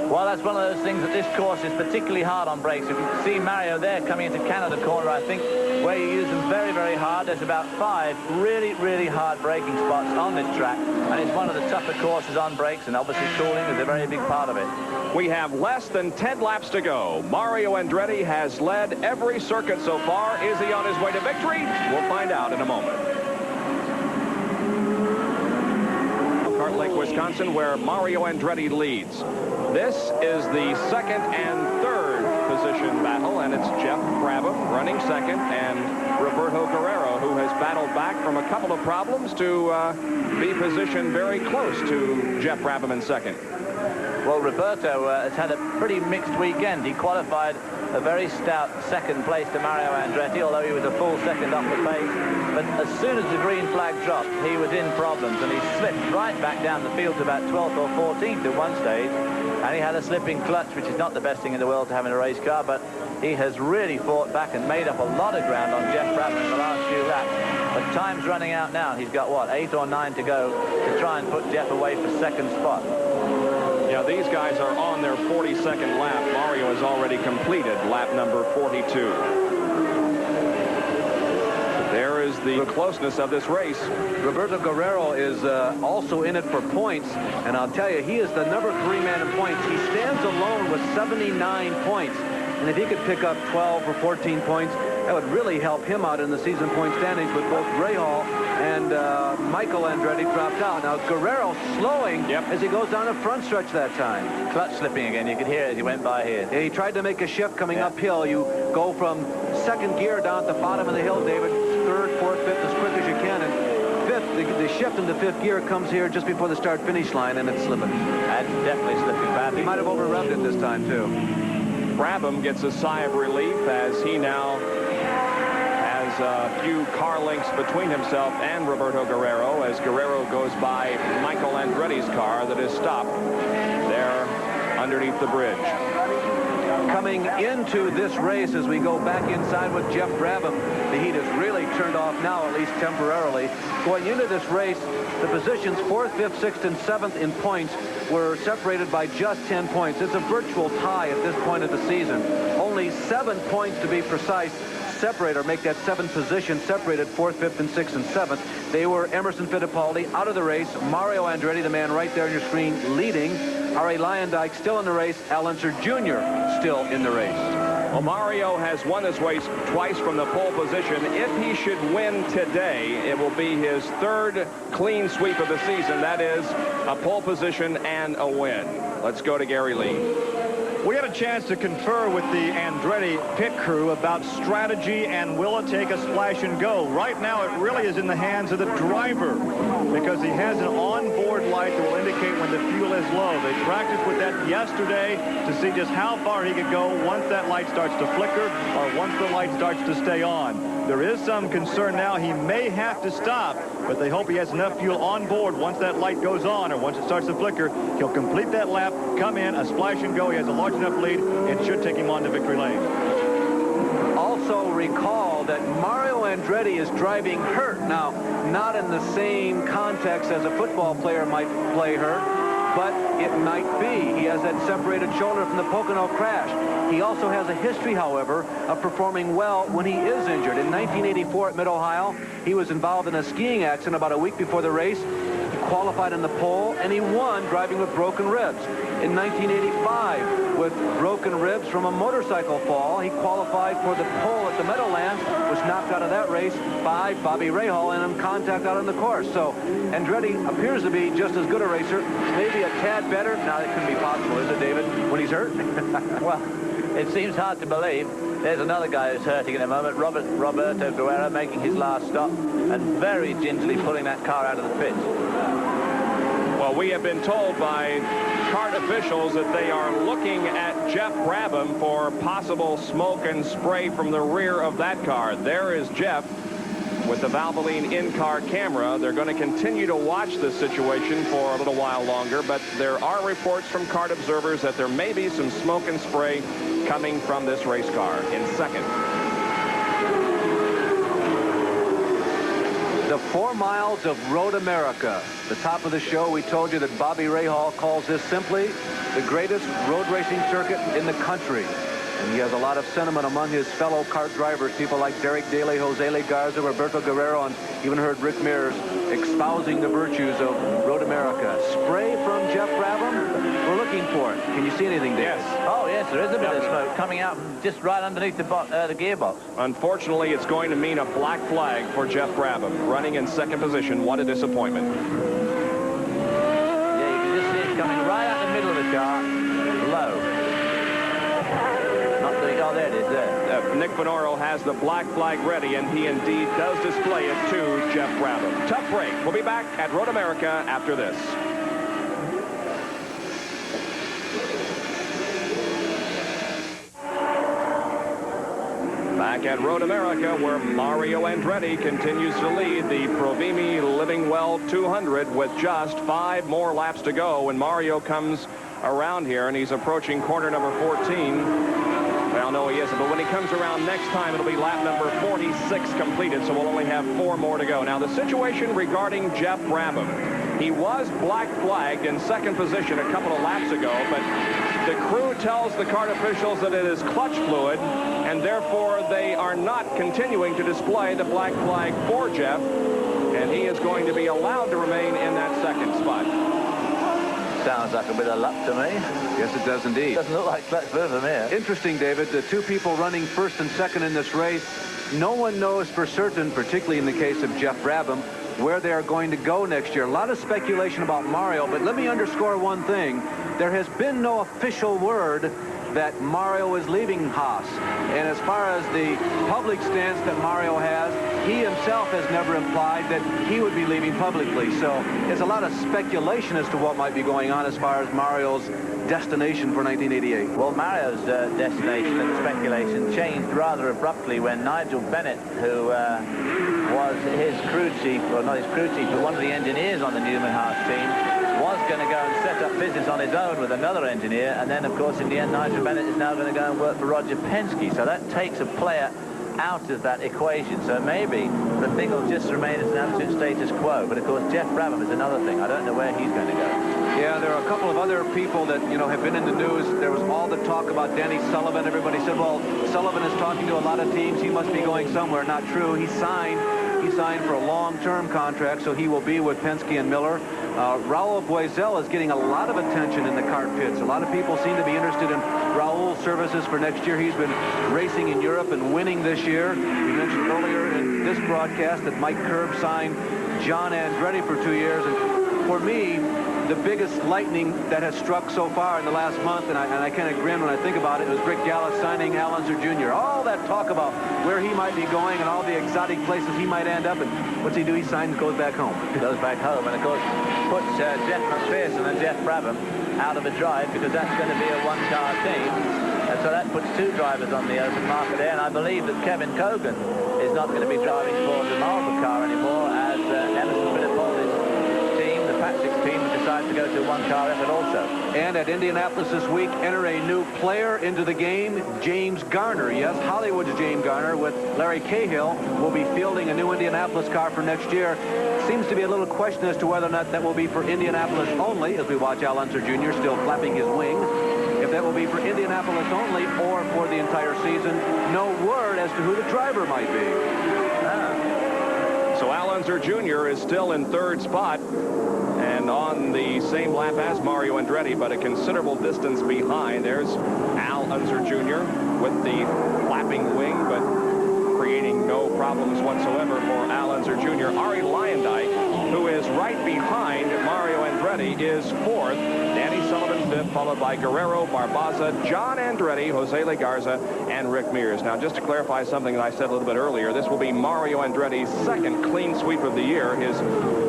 Well, that's one of those things that this course is particularly hard on brakes. If you can see Mario there coming into Canada corner, I think, where you use them very, very hard. There's about 5 really, really hard braking spots on this track, and it's one of the tougher courses on brakes, and obviously cooling is a very big part of it. We have less than 10 laps to go. Mario Andretti has led every circuit so far. Is he on his way to victory? We'll find out in a moment. Elkhart Lake, Wisconsin, where Mario Andretti leads. This is the second and third position battle, and it's Jeff Brabham running second, and Roberto Guerrero, who has battled back from a couple of problems to be positioned very close to Jeff Brabham in second. Well, Roberto has had a pretty mixed weekend. He qualified a very stout second place to Mario Andretti, although he was a full second off the pace. But as soon as the green flag dropped, he was in problems, and he slipped right back down the field to about 12th or 14th at one stage. And he had a slipping clutch, which is not the best thing in the world to have in a race car, but he has really fought back and made up a lot of ground on Jeff Brabham in the last few laps. But time's running out now. He's got, what, 8 or 9 to go to try and put Jeff away for second spot. Yeah, these guys are on their 42nd lap. Mario has already completed lap number 42. There is the closeness of this race. Roberto Guerrero is also in it for points, and I'll tell you, he is the number 3 man in points. He stands alone with 79 points, and if he could pick up 12 or 14 points, that would really help him out in the season point standings. But both Rahal and Michael Andretti dropped out. Now Guerrero slowing as he goes down the front stretch that time. Clutch slipping again. You could hear it as he went by here. Yeah, he tried to make a shift coming uphill. You go from second gear down at the bottom of the hill, David, third, fourth, fifth, as quick as you can. And fifth, the shift into fifth gear comes here just before the start-finish line, and it's slipping. That's definitely slipping badly. He might have over-revved it this time, too. Brabham gets a sigh of relief as he now has a few car lengths between himself and Roberto Guerrero as Guerrero goes by Michael Andretti's car that is stopped there underneath the bridge. Coming into this race, as we go back inside with Jeff Brabham, the heat is really turned off now, at least temporarily. Going into this race, the positions 4th, 5th, 6th, and 7th in points were separated by just 10 points. It's a virtual tie at this point of the season. Only 7 points to be precise separate or make that 7th position separated 4th, 5th, and 6th, and 7th. They were Emerson Fittipaldi out of the race, Mario Andretti, the man right there on your screen, leading, R.A. Lyondike still in the race, Al Unser Jr. still in the race. Well, Mario has won this race twice from the pole position. If he should win today, it will be his 3rd clean sweep of the season. That is a pole position and a win. Let's go to Gary Lee. We had a chance to confer with the Andretti pit crew about strategy and will it take a splash and go. Right now, it really is in the hands of the driver because he has an onboard light that will indicate when the fuel is low. They practiced with that yesterday to see just how far he could go once that light starts to flicker or once the light starts to stay on. There is some concern now. He may have to stop, but they hope he has enough fuel on board once that light goes on or once it starts to flicker. He'll complete that lap, come in, a splash and go. He has a large enough lead. It should take him on to victory lane. Also recall that Mario Andretti is driving hurt. Now, not in the same context as a football player might play hurt, but it might be. He has that separated shoulder from the Pocono crash. He also has a history, however, of performing well when he is injured. In 1984 at Mid-Ohio, he was involved in a skiing accident about a week before the race. He qualified in the pole, and he won driving with broken ribs. In 1985, with broken ribs from a motorcycle fall, he qualified for the pole at the Meadowlands, was knocked out of that race by Bobby Rahal and in contact out on the course. So Andretti appears to be just as good a racer, maybe a tad better. Now, that couldn't be possible, is it, David, when he's hurt? Well, it seems hard to believe. There's another guy who's hurting in a moment, Roberto Guerrero, making his last stop and very gingerly pulling that car out of the pit. Well, we have been told by kart officials that they are looking at Jeff Brabham for possible smoke and spray from the rear of that car. There is Jeff with the Valvoline in-car camera. They're going to continue to watch this situation for a little while longer, but there are reports from kart observers that there may be some smoke and spray coming from this race car. In second, the 4 miles of Road America. The top of the show, we told you that Bobby Rahal calls this simply the greatest road racing circuit in the country. And he has a lot of sentiment among his fellow kart drivers, people like Derek Daly, Jose Le Garza, Roberto Guerrero, and even heard Rick Mears espousing the virtues of Road America. Spray from Jeff Brabham? We're looking for it. Can you see anything, Dave? Yes. Oh, yes, there is a bit of smoke coming out from just right underneath the gearbox. unfortunately, it's going to mean a black flag for Jeff Brabham, running in second position. What a disappointment. Yeah, you can just see it coming right out the middle of the car, low. Oh, there it is, there. Nick Venoro has the black flag ready, and he indeed does display it to Jeff Brabham. Tough break. We'll be back at Road America after this. Back at Road America, where Mario Andretti continues to lead the Provimi Living Well 200 with just 5 more laps to go when Mario comes around here, and he's approaching corner number 14. Well, no, he isn't, but when he comes around next time, it'll be lap number 46 completed, so we'll only have 4 more to go. Now, the situation regarding Jeff Brabham. He was black flagged in second position a couple of laps ago, but the crew tells the kart officials that it is clutch fluid, and therefore they are not continuing to display the black flag for Jeff, and he is going to be allowed to remain in that second spot. Sounds like a bit of luck to me. Yes, it does indeed. Doesn't look like clutch fluid from here. Interesting, David. The 2 people running first and second in this race, no one knows for certain, particularly in the case of Jeff Brabham, where they are going to go next year. A lot of speculation about Mario, but let me underscore one thing. There has been no official word that Mario is leaving Haas. And as far as the public stance that Mario has, he himself has never implied that he would be leaving publicly. So there's a lot of speculation as to what might be going on as far as Mario's destination for 1988. Well, Mario's destination and speculation changed rather abruptly when Nigel Bennett, who was his crew chief, or not his crew chief, but one of the engineers on the Newman Haas team, was going to go and set up business on his own with another engineer, and then, of course, in the end, Nigel Bennett is now going to go and work for Roger Penske. So that takes a player out of that equation. So maybe the thing will just remain as an absolute status quo. But, of course, Jeff Brabham is another thing. I don't know where he's going to go. Yeah, there are a couple of other people that, you know, have been in the news. There was all the talk about Danny Sullivan. Everybody said, well, Sullivan is talking to a lot of teams. He must be going somewhere. Not true. He signed for a long-term contract, so he will be with Penske and Miller. Raul Boesel is getting a lot of attention in the kart pits. A lot of people seem to be interested in Raul's services for next year. He's been racing in Europe and winning this year. We mentioned earlier in this broadcast that Mike Curb signed John Andretti for 2 years. And for me, the biggest lightning that has struck so far in the last month, and I kind of grin when I think about it, was Rick Gallis signing Al Unser Jr. All that talk about where he might be going and all the exotic places he might end up, and what's he do? He signs and goes back home. Goes back home, and of course puts Jeff McPherson and Jeff Brabham out of a drive, because that's going to be a one-car team, and so that puts 2 drivers on the open market there. And I believe that Kevin Cogan is not going to be driving for the Marlboro car anymore, as Emerson Fittipaldi's team, the Pat 16 decided to go to one-car effort also. And at Indianapolis this week, enter a new player into the game, James Garner. Yes, Hollywood's James Garner with Larry Cahill will be fielding a new Indianapolis car for next year. Seems to be a little question as to whether or not that will be for Indianapolis only, as we watch Al Unser Jr. still flapping his wings. If that will be for Indianapolis only or for the entire season, no word as to who the driver might be. So Al Unser Jr. is still in third spot and on the same lap as Mario Andretti, but a considerable distance behind. There's Al Unser Jr. with the flapping wing, but creating no problems whatsoever for Al Unser Jr. Arie Luyendyk, who is right behind Mario Andretti, is fourth. Danny Sullivan fifth, followed by Guerrero, Barboza, John Andretti, Jose Legarza, and Rick Mears. Now, just to clarify something that I said a little bit earlier, this will be Mario Andretti's second clean sweep of the year. His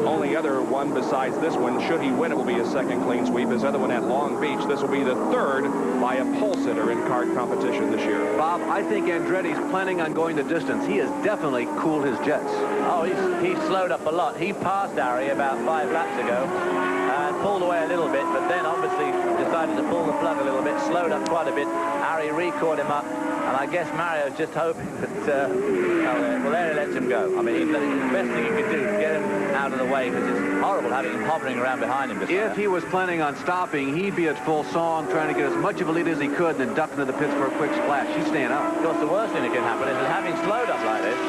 only other one besides this one, should he win, it will be his second clean sweep. His other one at Long Beach. This will be the third by a pole sitter in kart competition this year. Bob, I think Andretti's planning on going the distance. He has definitely cooled his jets. Oh, he's slowed up a lot. He passed Arie about 5 laps ago and pulled away a little bit, but then obviously decided to pull the plug a little bit, slowed up quite a bit. Arie re-caught him up, and I guess Mario's just hoping that, well, there he lets him go. I mean, the best thing he could do is get him out of the way, because it's horrible having him hovering around behind him. If he was planning on stopping, he'd be at full song, trying to get as much of a lead as he could, and then duck into the pits for a quick splash. He's staying out. Of course, the worst thing that can happen is that having slowed up like this,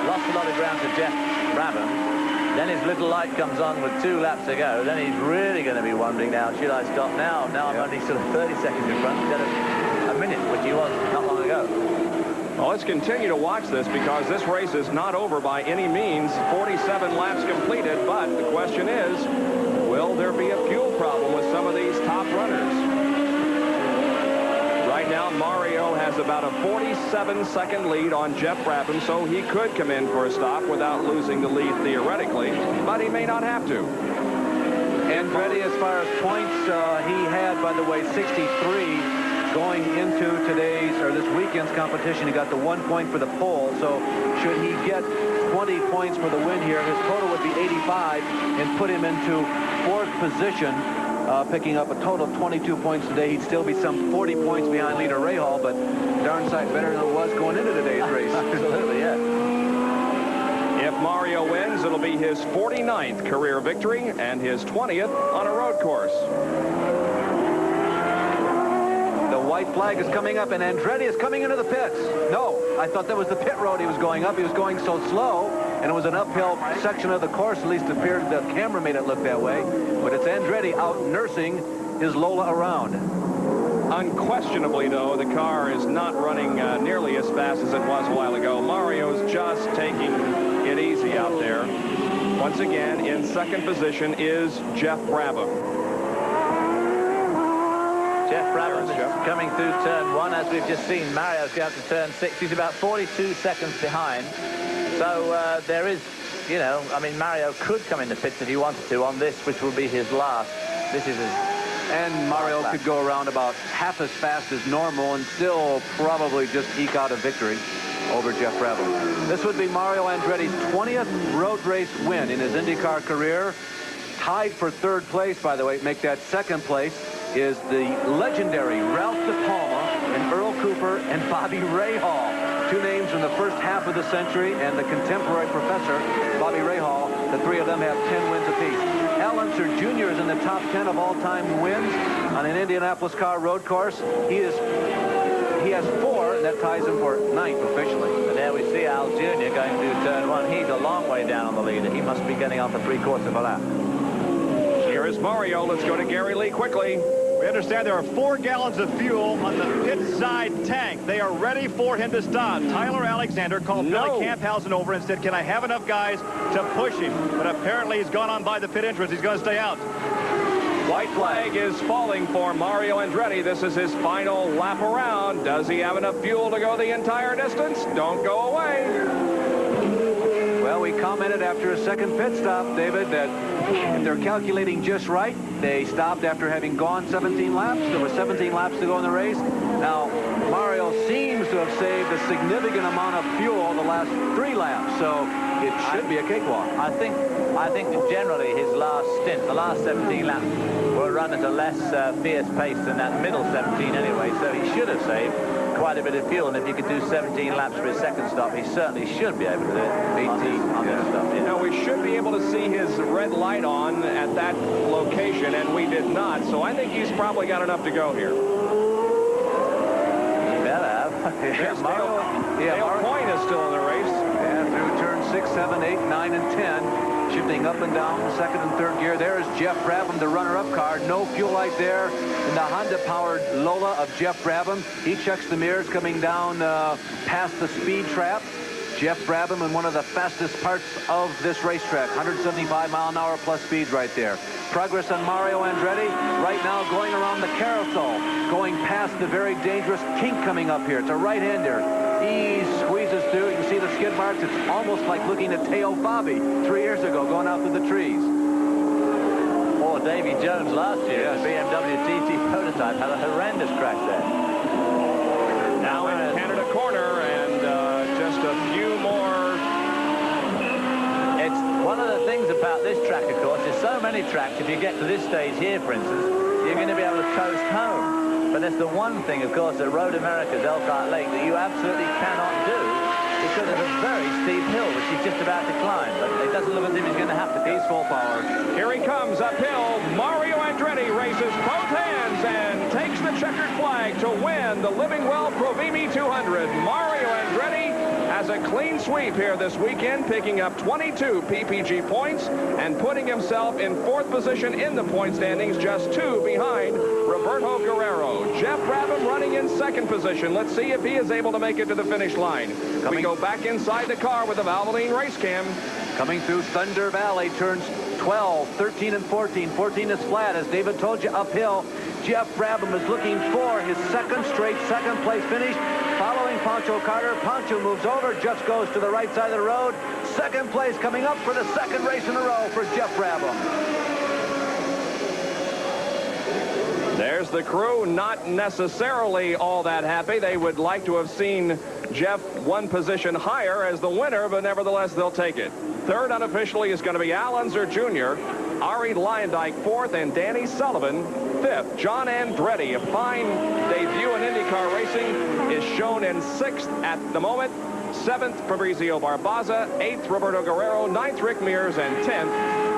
lost a lot of ground to Jeff Brabham, then his little light comes on with 2 laps to go, then he's really going to be wondering now, should I stop now? Now I'm only sort of 30 seconds in front instead of a minute, which he was not long ago. Well, let's continue to watch this, because this race is not over by any means. 47 laps completed, but the question is, will there be a fuel problem with some of these top runners? Right now, Mario has about a 47-second lead on Jeff Brabham, so he could come in for a stop without losing the lead theoretically, but he may not have to. Andretti, as far as points, he had, by the way, 63 going into this weekend's competition. He got the 1 point for the pole, so should he get 20 points for the win here, his total would be 85 and put him into 4th position, picking up a total of 22 points today. He'd still be some 40 points behind leader Rahal, but darn sight better than it was going into today's race. Absolutely, yeah. If Mario wins, it'll be his 49th career victory and his 20th on a road course. The white flag is coming up, and Andretti is coming into the pits. No, I thought that was the pit road he was going up. He was going so slow, and it was an uphill section of the course. At least it appeared, the camera made it look that way. But it's Andretti out nursing his Lola around. Unquestionably, though, the car is not running nearly as fast as it was a while ago. Mario's just taking it easy out there. Once again, in second position is Jeff Brabham. Jeff Brabham is coming through turn 1, as we've just seen. Mario's going to turn 6. He's about 42 seconds behind. So there is, you know, I mean, Mario could come in the pits if he wanted to on this, which will be his last. This is his... And Mario could go around about half as fast as normal and still probably just eke out a victory over Jeff Brabham. This would be Mario Andretti's 20th road race win in his IndyCar career. Tied for 3rd place, by the way. Make that 2nd place is the legendary Ralph De Palma and Earl Cooper and Bobby Rahal. 2 names from the first half of the century, and the contemporary professor, Bobby Rahal. The 3 of them have 10 wins apiece. Al Unser Jr. is in the top 10 of all-time wins on an Indianapolis car road course. He has 4, and that ties him for 9th officially. And there we see Al Jr. going through turn 1. He's a long way down on the leader. He must be getting on for 3/4 of a lap. Here is Mario. Let's go to Gary Lee quickly. We understand there are 4 gallons of fuel on the pit side tank. They are ready for him to stop. Tyler Alexander called Billy Camphausen over and said, can I have enough guys to push him? But apparently he's gone on by the pit entrance. He's going to stay out. White flag is falling for Mario Andretti. This is his final lap around. Does he have enough fuel to go the entire distance? Don't go away. Well, we commented after a 2nd pit stop, David, that if they're calculating just right, they stopped after having gone 17 laps. There were 17 laps to go in the race. Now, Mario seems to to have saved a significant amount of fuel the last 3 laps, so it should be a cakewalk. I think generally his last stint, the last 17 laps, will run at a less fierce pace than that middle 17 anyway, so he should have saved quite a bit of fuel, and if he could do 17 laps for his second stop, he certainly should be able to do it. 18 on this stop. Yeah. Now, we should be able to see his red light on at that location, and we did not, so I think he's probably got enough to go here. He better have. Dale Coyne is still in the race. And through turn 6, 7, 8, 9, and 10. Shifting up and down second and third gear. There's Jeff Brabham, the runner-up car. No fuel light there in the Honda-powered Lola of Jeff Brabham. He checks the mirrors coming down past the speed trap. Jeff Brabham in one of the fastest parts of this racetrack. 175-mile-an-hour plus speeds right there. Progress on Mario Andretti right now going around the carousel, going past the very dangerous kink coming up here. It's a right-hander. He squeezes through. You can see the skid marks. It's almost like looking at Teo Fabi 3 years ago going out through the trees. Or Davy Jones last year, yes. The BMW TT prototype, had a horrendous crash there. Now in Canada corner, and just a few more. It's one of the things about this track, of course, there's so many tracks. If you get to this stage here, for instance, you're going to be able to coast home. But there's the one thing, of course, at Road America's Elkhart Lake that you absolutely cannot do because it's a very steep hill, which he's just about to climb. But it doesn't look as if he's going to have to. He's full power. Here he comes uphill. Mario Andretti races both hands and takes the checkered flag to win the Livingwell Provimi 200. Mario Andretti has a clean sweep here this weekend, picking up 22 PPG points and putting himself in 4th position in the point standings, just 2 behind Roberto Guerrero. Jeff Brabham running in 2nd position. Let's see if he is able to make it to the finish line. We go back inside the car with the Valvoline race cam. Coming through Thunder Valley, turns 12, 13, and 14. 14 is flat, as David told you, uphill. Jeff Brabham is looking for his second straight second-place finish. Following Pancho Carter, Pancho moves over, just goes to the right side of the road. Second place coming up for the second race in a row for Jeff Brabham. There's the crew, not necessarily all that happy. They would like to have seen Jeff 1 position higher as the winner, but nevertheless, they'll take it. 3rd unofficially is going to be Al Unser Jr., Ari Leyendijk 4th, and Danny Sullivan 5th. John Andretti, a fine debut in IndyCar racing, is shown in 6th at the moment. 7th, Fabrizio Barbaza. 8th, Roberto Guerrero. 9th, Rick Mears. And 10th,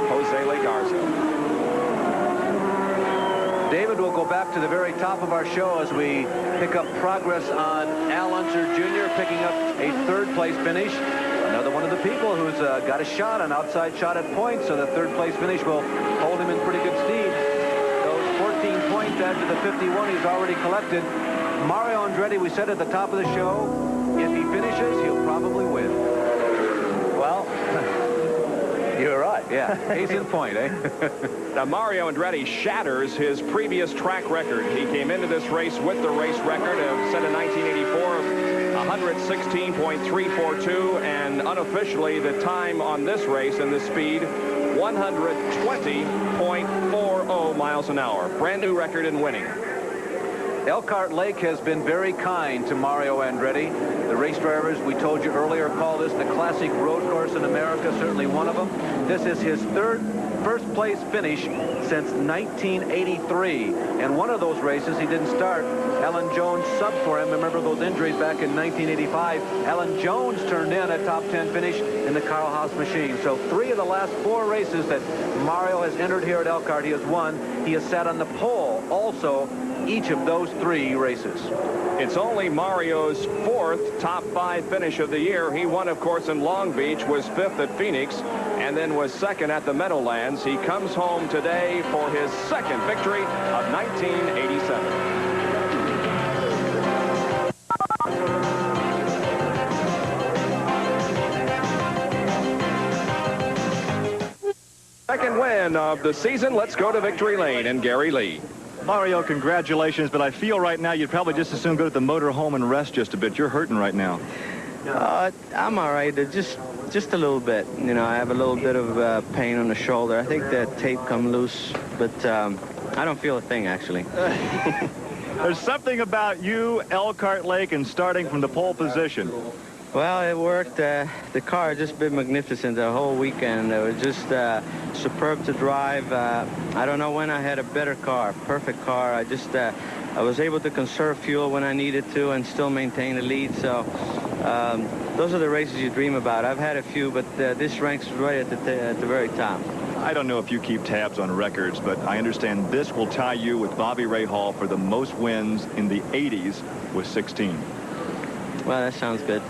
Jose Legarza. David will go back to the very top of our show as we pick up progress on Al Unser Jr. picking up a 3rd-place finish. Another one of the people who's got a shot, an outside shot at points, so the 3rd-place finish will hold him in pretty good stead. Those 14 points add to the 51 he's already collected. Mario Andretti, we said at the top of the show, if he finishes, he'll probably win. Well, you're right. Yeah, case in point, eh? Now, Mario Andretti shatters his previous track record. He came into this race with the race record set in 1984 of 116.342, and unofficially the time on this race and the speed, 120.40 miles an hour. Brand new record in winning. Elkhart Lake has been very kind to Mario Andretti. The race drivers, we told you earlier, call this the classic road course in America, certainly one of them. This is his first place finish since 1983. And one of those races he didn't start. Alan Jones subbed for him. Remember those injuries back in 1985. Alan Jones turned in a top 10 finish in the Carl Haas machine. So 3 of the last 4 races that Mario has entered here at Elkhart, he has won. He has sat on the pole also each of those 3 races. It's only Mario's 4th top 5 finish of the year. He won, of course, in Long Beach, was 5th at Phoenix, and then was 2nd at the Meadowlands. He comes home today for his 2nd victory of 1987. Second win of the season. Let's go to Victory Lane and Gary Lee. Mario, congratulations, but I feel right now you'd probably just as soon go to the motor home and rest just a bit. You're hurting right now. I'm all right. Just a little bit. You know, I have a little bit of pain on the shoulder. I think that tape come loose, but I don't feel a thing, actually. There's something about you, Elkhart Lake, and starting from the pole position. Well, it worked. The car has just been magnificent the whole weekend. It was just superb to drive. I don't know when I had a better car, perfect car. I was able to conserve fuel when I needed to and still maintain the lead. So those are the races you dream about. I've had a few, but this ranks right at the very top. I don't know if you keep tabs on records, but I understand this will tie you with Bobby Rahal for the most wins in the 80s with 16. Well, that sounds good.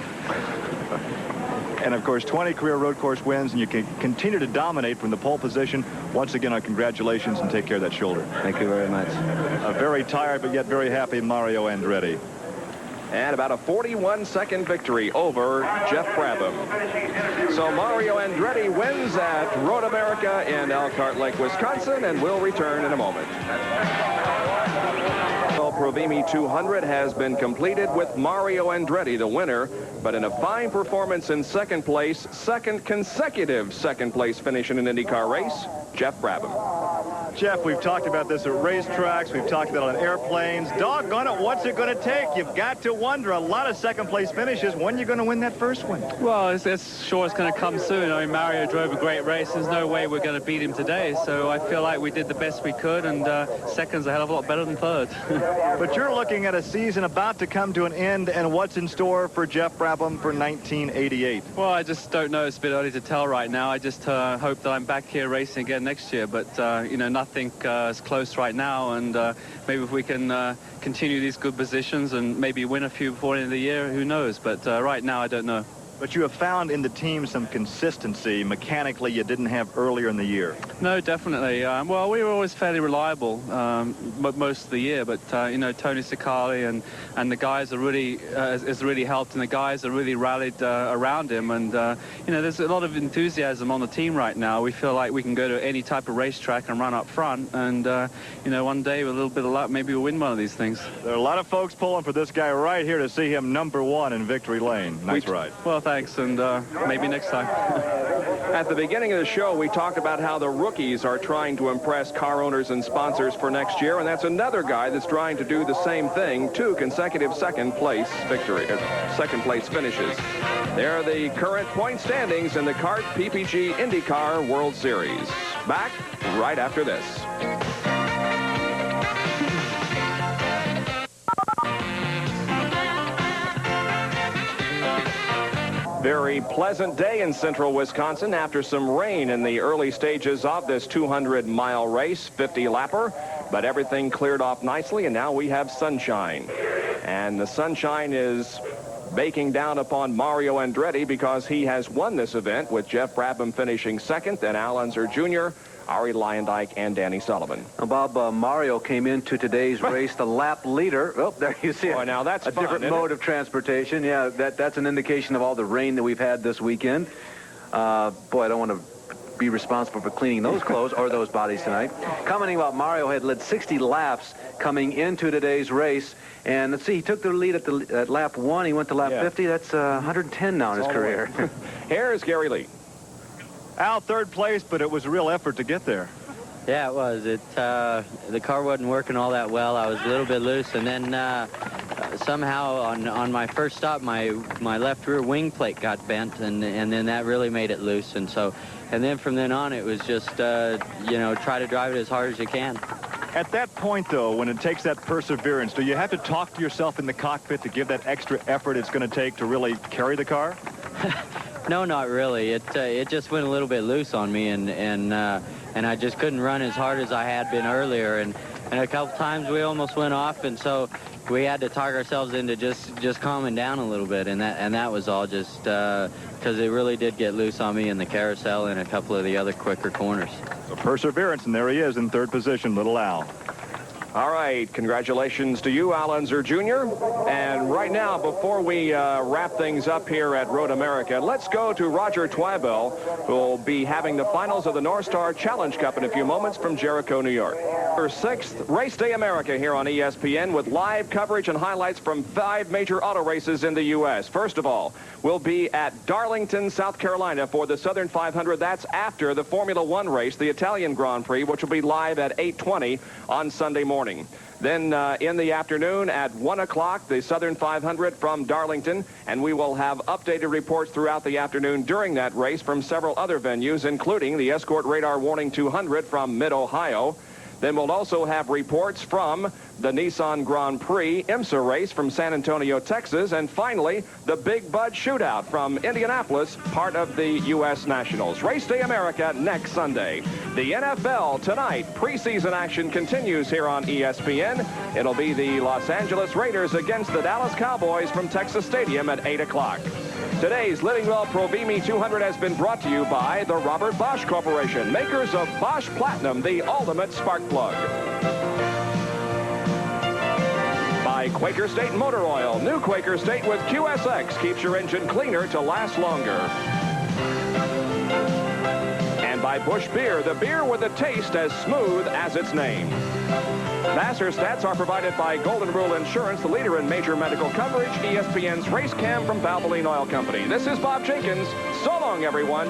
And, of course, 20 career road course wins, and you can continue to dominate from the pole position. Once again, our congratulations, and take care of that shoulder. Thank you very much. A very tired but yet very happy Mario Andretti. And about a 41-second victory over Jeff Brabham. So Mario Andretti wins at Road America in Elkhart Lake, Wisconsin, and will return in a moment. Provimi 200 has been completed with Mario Andretti the winner, but in a fine performance in second place, second consecutive second place finish in an IndyCar race, Jeff Brabham. Jeff, we've talked about this at racetracks. We've talked about it on airplanes. Doggone it, what's it going to take? You've got to wonder. A lot of second-place finishes. When are you going to win that first one? Well, it's sure it's going to come soon. I mean, Mario drove a great race. There's no way we're going to beat him today. So I feel like we did the best we could, and second's a hell of a lot better than third. But you're looking at a season about to come to an end, and what's in store for Jeff Brabham for 1988? Well, I just don't know. It's a bit early to tell right now. I just hope that I'm back here racing again next year. But, you know, nothing is close right now, and maybe if we can continue these good positions and maybe win a few before the end of the year, who knows? But right now, I don't know. But you have found in the team some consistency mechanically you didn't have earlier in the year. No, definitely. Well, we were always fairly reliable most of the year, but you know, Tony Cicali and the guys are really has really helped, and the guys are really rallied around him. And you know, there's a lot of enthusiasm on the team right now. We feel like we can go to any type of racetrack and run up front, and you know, one day with a little bit of luck, maybe we'll win one of these things. There are a lot of folks pulling for this guy right here to see him #1 in victory lane. Nice ride. Well, thanks, and maybe next time. At the beginning of the show, we talked about how the rookies are trying to impress car owners and sponsors for next year, and that's another guy that's trying to do the same thing. 2 consecutive second place finishes. There are the current point standings in the CART PPG IndyCar World Series. Back right after this. Very pleasant day in central Wisconsin after some rain in the early stages of this 200-mile race, 50-lapper. But everything cleared off nicely, and now we have sunshine. And the sunshine is baking down upon Mario Andretti because he has won this event, with Jeff Brabham finishing second, then Al Unser Jr., Arie Luyendyk, and Danny Sullivan. Now, Bob, Mario came into today's race the lap leader. Oh, there you see it. Boy, now that's a fun, different mode of transportation. Yeah, that's an indication of all the rain that we've had this weekend. Boy, I don't want to be responsible for cleaning those clothes or those bodies tonight. Commenting about Mario had led 60 laps coming into today's race. And let's see, he took the lead at lap 1. He went to lap 50. That's 110 now in his career. Here's Gary Lee. Al, third place, but it was a real effort to get there. Yeah, it was. The car wasn't working all that well. I was a little bit loose, and then somehow on my first stop, my left rear wing plate got bent, and then that really made it loose. And then from then on, it was just you know, try to drive it as hard as you can. At that point, though, when it takes that perseverance, do you have to talk to yourself in the cockpit to give that extra effort it's going to take to really carry the car? No, not really. It just went a little bit loose on me, and I just couldn't run as hard as I had been earlier, and a couple times we almost went off, and so we had to talk ourselves into just calming down a little bit, and that was all just because it really did get loose on me in the carousel and a couple of the other quicker corners. So perseverance, and there he is in third position, little Al. All right, congratulations to you, Al Unser Jr. And right now, before we wrap things up here at Road America, let's go to Roger Twibell, who will be having the finals of the North Star Challenge Cup in a few moments from Jericho, New York. For 6th Race Day America here on ESPN, with live coverage and highlights from 5 major auto races in the U.S. First of all, we'll be at Darlington, South Carolina for the Southern 500. That's after the Formula One race, the Italian Grand Prix, which will be live at 8:20 on Sunday morning. Then in the afternoon at 1 o'clock, the Southern 500 from Darlington, and we will have updated reports throughout the afternoon during that race from several other venues, including the Escort Radar Warning 200 from Mid-Ohio. Then we'll also have reports from the Nissan Grand Prix IMSA race from San Antonio, Texas, and finally, the Big Bud Shootout from Indianapolis, part of the U.S. Nationals. Race Day America next Sunday. The NFL tonight. Preseason action continues here on ESPN. It'll be the Los Angeles Raiders against the Dallas Cowboys from Texas Stadium at 8 o'clock. Today's Living Well Provimi 200 has been brought to you by the Robert Bosch Corporation, makers of Bosch Platinum, the ultimate spark plug. By Quaker State Motor Oil. New Quaker State with QSX keeps your engine cleaner to last longer. And by Busch Beer, the beer with a taste as smooth as its name. Vassar stats are provided by Golden Rule Insurance, the leader in major medical coverage. ESPN's Race Cam from Valvoline Oil Company. This is Bob Jenkins. So long, everyone.